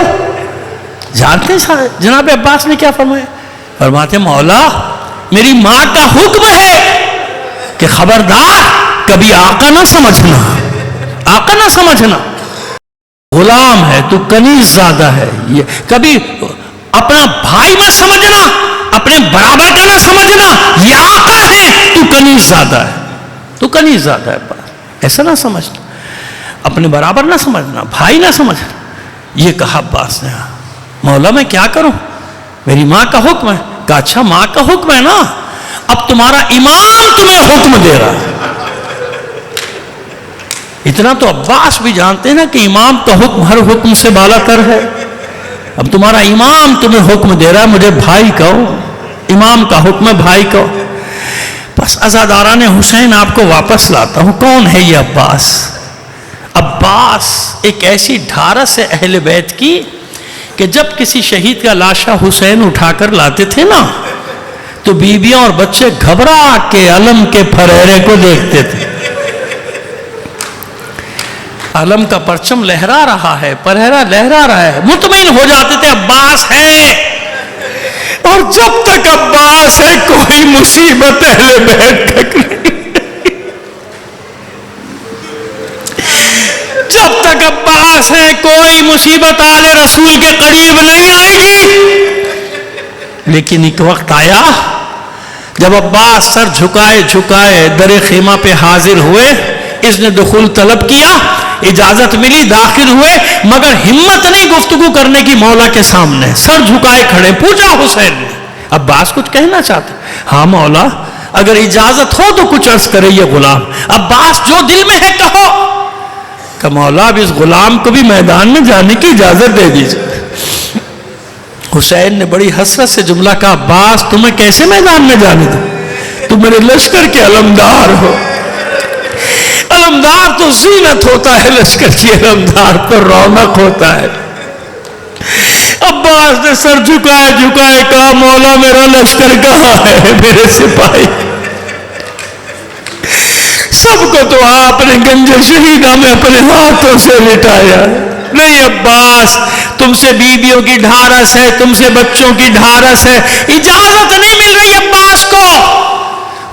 جانتے ہیں جناب عباس نے کیا فرمایا؟ فرماتے مولا میری ماں کا حکم ہے کہ خبردار کبھی آقا نہ سمجھنا، آقا نہ سمجھنا، غلام ہے تو کنیز زادہ ہے، یہ کبھی اپنا بھائی مت سمجھنا، اپنے برابر کا نہ سمجھنا، یہ آقا ہے تو کنیز زادہ ہے، تو کنیز زادہ ہے، ایسا نہ سمجھنا، اپنے برابر نہ سمجھنا، بھائی نہ سمجھنا۔ یہ کہا عباس نے، مولا میں کیا کروں، میری ماں کا حکم ہے۔ کہا اچھا ماں کا حکم ہے نا، اب تمہارا امام تمہیں حکم دے رہا ہے۔ اتنا تو عباس بھی جانتے ہیں نا کہ امام کا حکم ہر حکم سے بالا تر ہے۔ اب تمہارا امام تمہیں حکم دے رہا ہے، مجھے بھائی کہو، امام کا حکم ہے بھائی کہو۔ بس عزاداران حسین آپ کو واپس لاتا ہوں، کون ہے یہ عباس؟ عباس ایک ایسی ڈھارس ہے اہل بیت کی کہ جب کسی شہید کا لاشا حسین اٹھا کر لاتے تھے نا تو بیویاں اور بچے گھبرا کے علم کے پھریرے کو دیکھتے تھے۔ علم کا پرچم لہرا رہا ہے، پرہرا لہرا رہا ہے، مطمئن ہو جاتے تھے عباس ہے، اور جب تک عباس ہے کوئی مصیبت اہل بیت تک نہیں، جب تک عباس ہے کوئی مصیبت آل رسول کے قریب نہیں آئے گی۔ لیکن ایک وقت آیا جب عباس سر جھکائے جھکائے در خیمہ پہ حاضر ہوئے، اذن دخول طلب کیا، اجازت ملی، داخل ہوئے، مگر ہمت نہیں گفتگو کرنے کی مولا کے سامنے، سر جھکائے کھڑے۔ پوچھا حسین نے، عباس کچھ کہنا چاہتے؟ ہاں مولا اگر اجازت ہو تو کچھ عرض کرے یہ غلام۔ عباس جو دل میں ہے کہو۔ کہ مولا اب اس غلام کو بھی میدان میں جانے کی اجازت دے دیجئے۔ حسین نے بڑی حسرت سے جملہ کہا، عباس تمہیں کیسے میدان میں جانے دوں، تم میرے لشکر کے علمدار ہو۔ علمدار تو زینت ہوتا ہے، لشکر کی علمدار تو رونق ہوتا ہے۔ عباس نے سر جھکائے جھکائے کہا، مولا میرا لشکر کہاں ہے، میرے سپاہی؟ سب کو تو آپ نے گنج شہیدہ میں اپنے ہاتھوں سے لٹایا۔ نہیں عباس تم سے بیویوں کی ڈھارس ہے، تم سے بچوں کی ڈھارس ہے، اجازت نہیں مل رہی عباس کو۔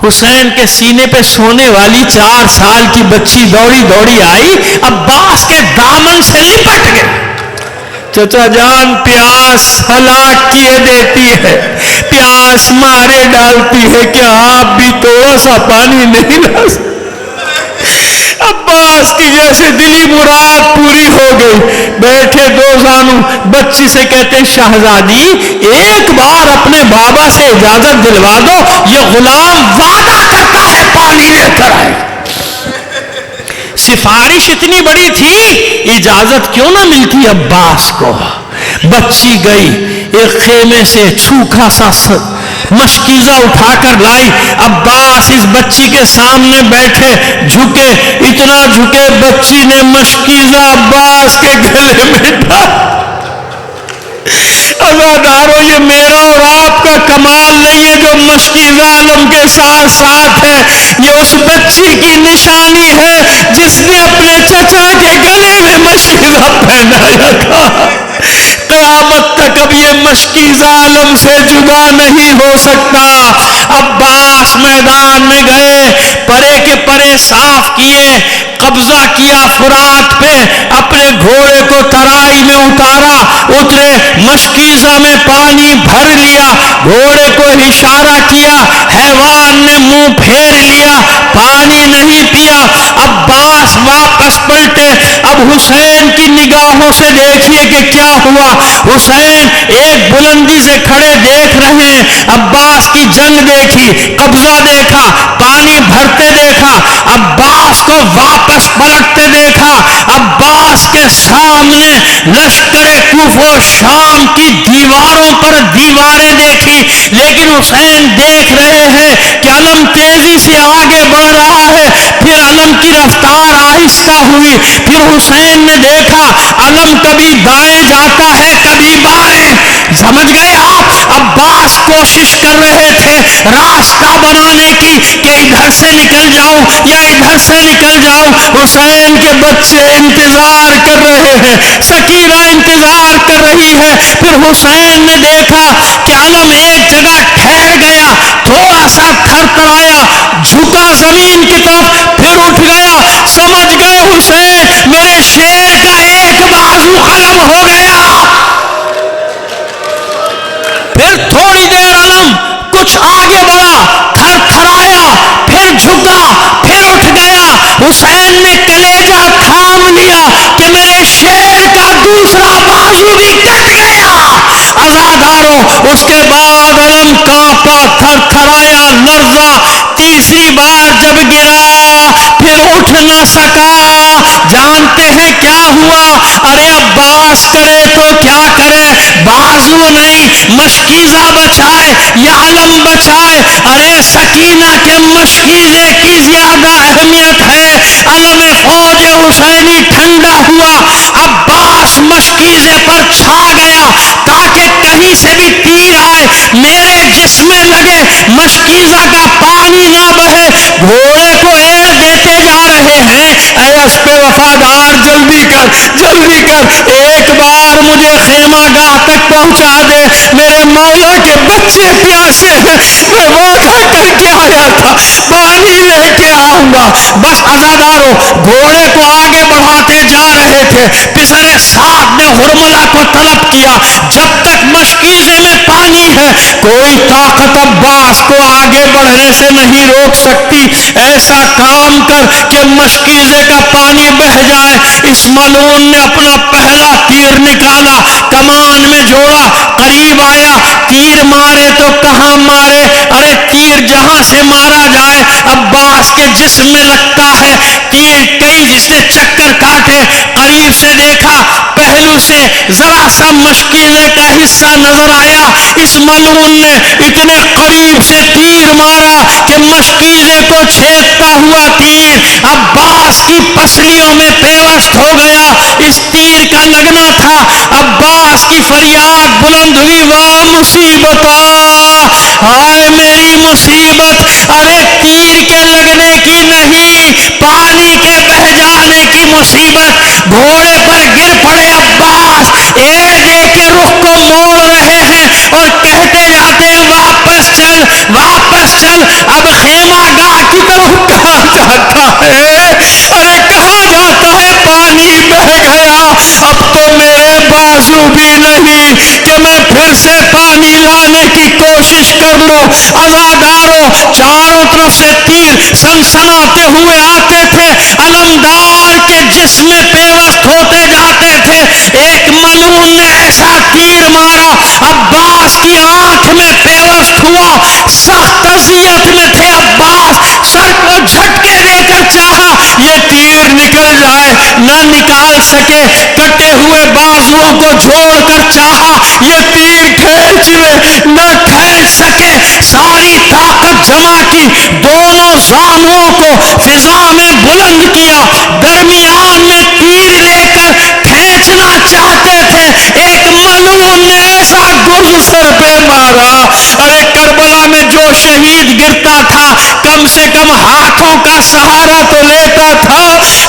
حسین کے سینے پہ سونے والی 4 سال کی بچی دوڑی دوڑی آئی، عباس کے دامن سے لپٹ گئی۔ چچا جان پیاس ہلاک کیے دیتی ہے، پیاس مارے ڈالتی ہے، کیا آپ بھی تھوڑا سا پانی نہیں لا سکتے؟ عباس کی جیسے دلی مراد پوری ہو گئی، بیٹھے دو زانو، بچی سے کہتے ہیں شہزادی ایک بار اپنے بابا سے اجازت دلوا دو، یہ غلام وعدہ کرتا ہے پانی لے کر آئے۔ سفارش اتنی بڑی تھی، اجازت کیوں نہ ملتی عباس کو؟ بچی گئی، ایک خیمے سے چھوکا سا مشکیزہ اٹھا کر لائی، عباس اس بچی کے سامنے بیٹھے، جھکے، اتنا جھکے بچی نے مشکیزہ عباس کے گلے میں ڈالا۔ عزادارو یہ میرا اور آپ کا کمال نہیں ہے جو مشکیزہ علم کے ساتھ ساتھ ہے، یہ اس بچی کی نشانی ہے جس نے اپنے چچا کے گلے میں مشکیزہ پہنایا تھا۔ قیامت تک اب یہ مشکیزہ علم سے جدا نہیں ہو سکتا۔ عباس میدان میں گئے، پرے کے پرے صاف کیے، قبضہ کیا فرات پہ، اپنے گھوڑے کو ترائی میں اتارا، اترے، مشکیزہ میں پانی بھر لیا، گھوڑے کو اشارہ کیا، حیوان نے منہ پھیر لیا، پانی نہیں پیا۔ عباس عباس واپس پلٹے. اب حسین کی نگاہوں سے دیکھیے کہ کیا ہوا. حسین ایک بلندی سے کھڑے دیکھ رہے ہیں. عباس کی جنگ دیکھی, قبضہ دیکھا, پانی بھرتے دیکھا, عباس کو واپس پلٹتے دیکھا. عباس کے سامنے لشکر کوفہ و شام کی دیواروں پر دیواریں دیکھی, لیکن حسین دیکھ رہے ہیں کہ علم تیزی سے آگے بڑھ رہا ہے. پھر علم کی رفتار آہستہ ہوئی. پھر حسین نے دیکھا علم کبھی دائیں جاتا ہے کبھی بائیں. سمجھ گئے آپ؟ عباس کوشش کر رہے تھے راستہ بنانے کی کہ ادھر سے نکل جاؤں یا ادھر سے نکل جاؤں. حسین کے بچے انتظار کر رہے ہیں, سکینہ انتظار کر رہی ہے. پھر حسین نے دیکھا کہ علم ایک جگہ ٹھہر گیا, تھوڑا سا تھر تھرایا, جھکا زمین کی طرف, پھر اٹھ گیا. سمجھ گئے حسین میرے شیر کا ایک بازو قلم ہو گیا. پھر تھوڑی دیر علم کچھ آگے بڑھا, تھر تھرایا, پھر جھکا, پھر اٹھ گیا. حسین نے کلیجہ تھام لیا کہ میرے شیر کا دوسرا بازو بھی کٹ گیا. عزاداروں, اس کے بعد علم کانپا, تھر تھرایا, لرزا. تیسری بار جب گرا پھر اٹھ نہ سکا. جانتے ہیں کیا ہوا؟ ارے عباس کرے تو کیا کرے, بازو نہیں مشکیزہ بچائے یا علم بچائے. ارے سکینہ کے مشکیزے کی زیادہ اہمیت ہے. علم فوج حسینی ٹھنڈا ہوا, عباس مشکیزے پر چھا گیا تاکہ کہیں سے بھی تیر آئے میرے جسم میں لگے, مشکیزہ کا پانی نہ بہے. گھوڑے کو ایڑ دیتے جا رہے ہیں, اے اس پہ وفادار جلدی کر, جلدی کر, ایک بار مجھے خیمہ گاہ تک پہنچا دے, میرے مولا کے بچے پیاسے ہیں, میں وعدہ کر کے آیا تھا پانی لے کے آؤں گا. بس عزاداروں, گھوڑے کو آگے بڑھاتے جا رہے تھے. پسر سعد نے حرملہ کو طلب کیا, جب تک مشکیزے میں پانی ہے کوئی طاقت عباس کو آگے بڑھنے سے نہیں روک سکتی. ایسا کام کر کہ مشکیزے کا پانی بہ جائے. اس ملعون نے اپنا پہلا تیر نکالا, کمان میں جوڑا, قریب آیا, تیر مارے تو کہاں مارے. ارے تیر جہاں سے مارا جائے عباس کے جسم میں لگتا ہے. تیر کئی جس نے چکر کاٹے, قریب سے دیکھا, پہلو سے ذرا سا مشکیزے کا حصہ نظر آیا. اس ملعون نے اتنے قریب سے تیر مارا کہ مشکیزے کو چھیدتا ہوا تیر عباس کی پسلیوں میں پیوست ہو گیا. اس تیر کا لگنا تھا. عباس کی فریاد بلند ہوئی, واہ مصیبتا, ہائے میری مصیبت. ارے تیر کے لگنے کی نہیں, پانی کے بہ جانے کی مصیبت. گھوڑے پر گر پڑے عباس, ایڑ دے کے رخ کو موڑ رہے ہیں اور کہتے جاتے ہیں واپس چل, واپس چل. اب خیمہ گاہ کی طرف کہاں جاتا ہے؟ ارے کہاں جاتا ہے؟ پانی بہ گیا. اب تو میرے بازو بھی نہیں کہ میں پھر سے پانی لانے کی کوشش کر لوں. عزاداروں, چاروں طرف سے تیر سنسناتے ہوئے آتے تھے, علمدار کے جسم میں پیوست ہوتے جاتے تھے. ایک ملعون نے ایسا تیر مارا, عباس کی آنکھ میں پیوست ہوا. سخت اذیت میں تھے عباس, سر کو جھٹکے دے کر چاہا یہ تیر نکل جائے, نہ نکال سکے. کٹے ہوئے بازوؤں کو جوڑ کر چاہا یہ تیر کھینچ لے, نہ کھینچ سکے. ساری طاقت جمع کی, دونوں زانوں کو فضا میں بلند کیا, درمیان میں تیر لے کر کھینچنا چاہتے تھے. ایک ملعون نے ایسا گرز سر پہ مارا. ارے کربلا میں جو شہید گرتا تھا کم سے کم ہاتھوں کا سہارا تو لیتا تھا,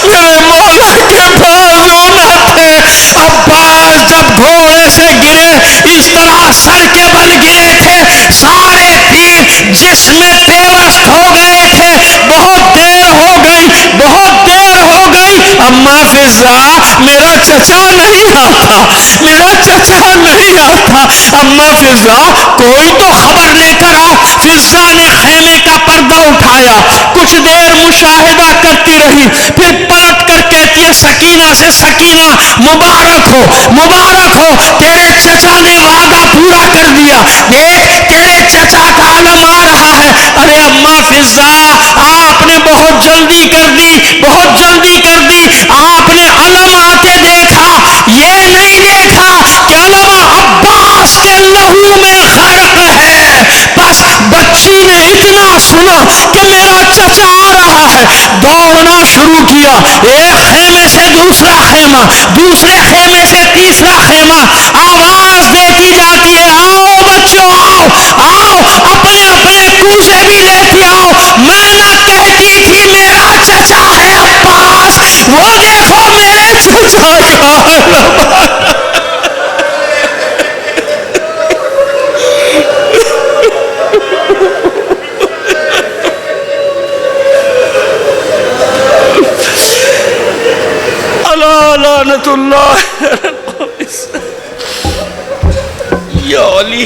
میرے مولا کے بازو نہ تھے. عباس جب گھوڑے سے گرے اس طرح سر کے بل گرے تھے, سارے تیر جسم میں پیوست ہو گئے تھے. بہت دیر ہو گئی, بہت دیر ہو گئی. اما فضا, میرا چچا نہیں آتا, میرا چچا نہیں آتا. اما فضا, کوئی تو خبر لے کر آؤ. فضا نے خیمے کا پردہ اٹھایا, کچھ دیر مشاہدہ کرتی رہی, پھر پلٹ سکینہ سے سکینہ مبارک ہو، مبارک ہو، تیرے چچا نے وعدہ پورا کر دیا، دیکھ تیرے چچا کا علم آ رہا ہے۔ ارے اماں فضا، آپ نے بہت جلدی کر دی، بہت جلدی کر دی، آپ نے علم آتے دیکھا، یہ نہیں دیکھا کہ علم عباس کے لہو میں غرق ہے۔ بس بچی نے اتنا سنا کہ میرا چچا آ رہا ہے، دوڑنا شروع کیا، ایک خیمے سے دوسرا خیمہ، دوسرے خیمے سے تیسرا خیمہ، آواز دیتی جاتی ہے، آؤ بچوں آؤ، آؤ اپنے اپنے کوزے بھی لیتی آؤ۔ میں نہ کہتی تھی میرا چچا ہے عباس، وہ دیکھو میرے چچا کا لعنت اللہ یا علی۔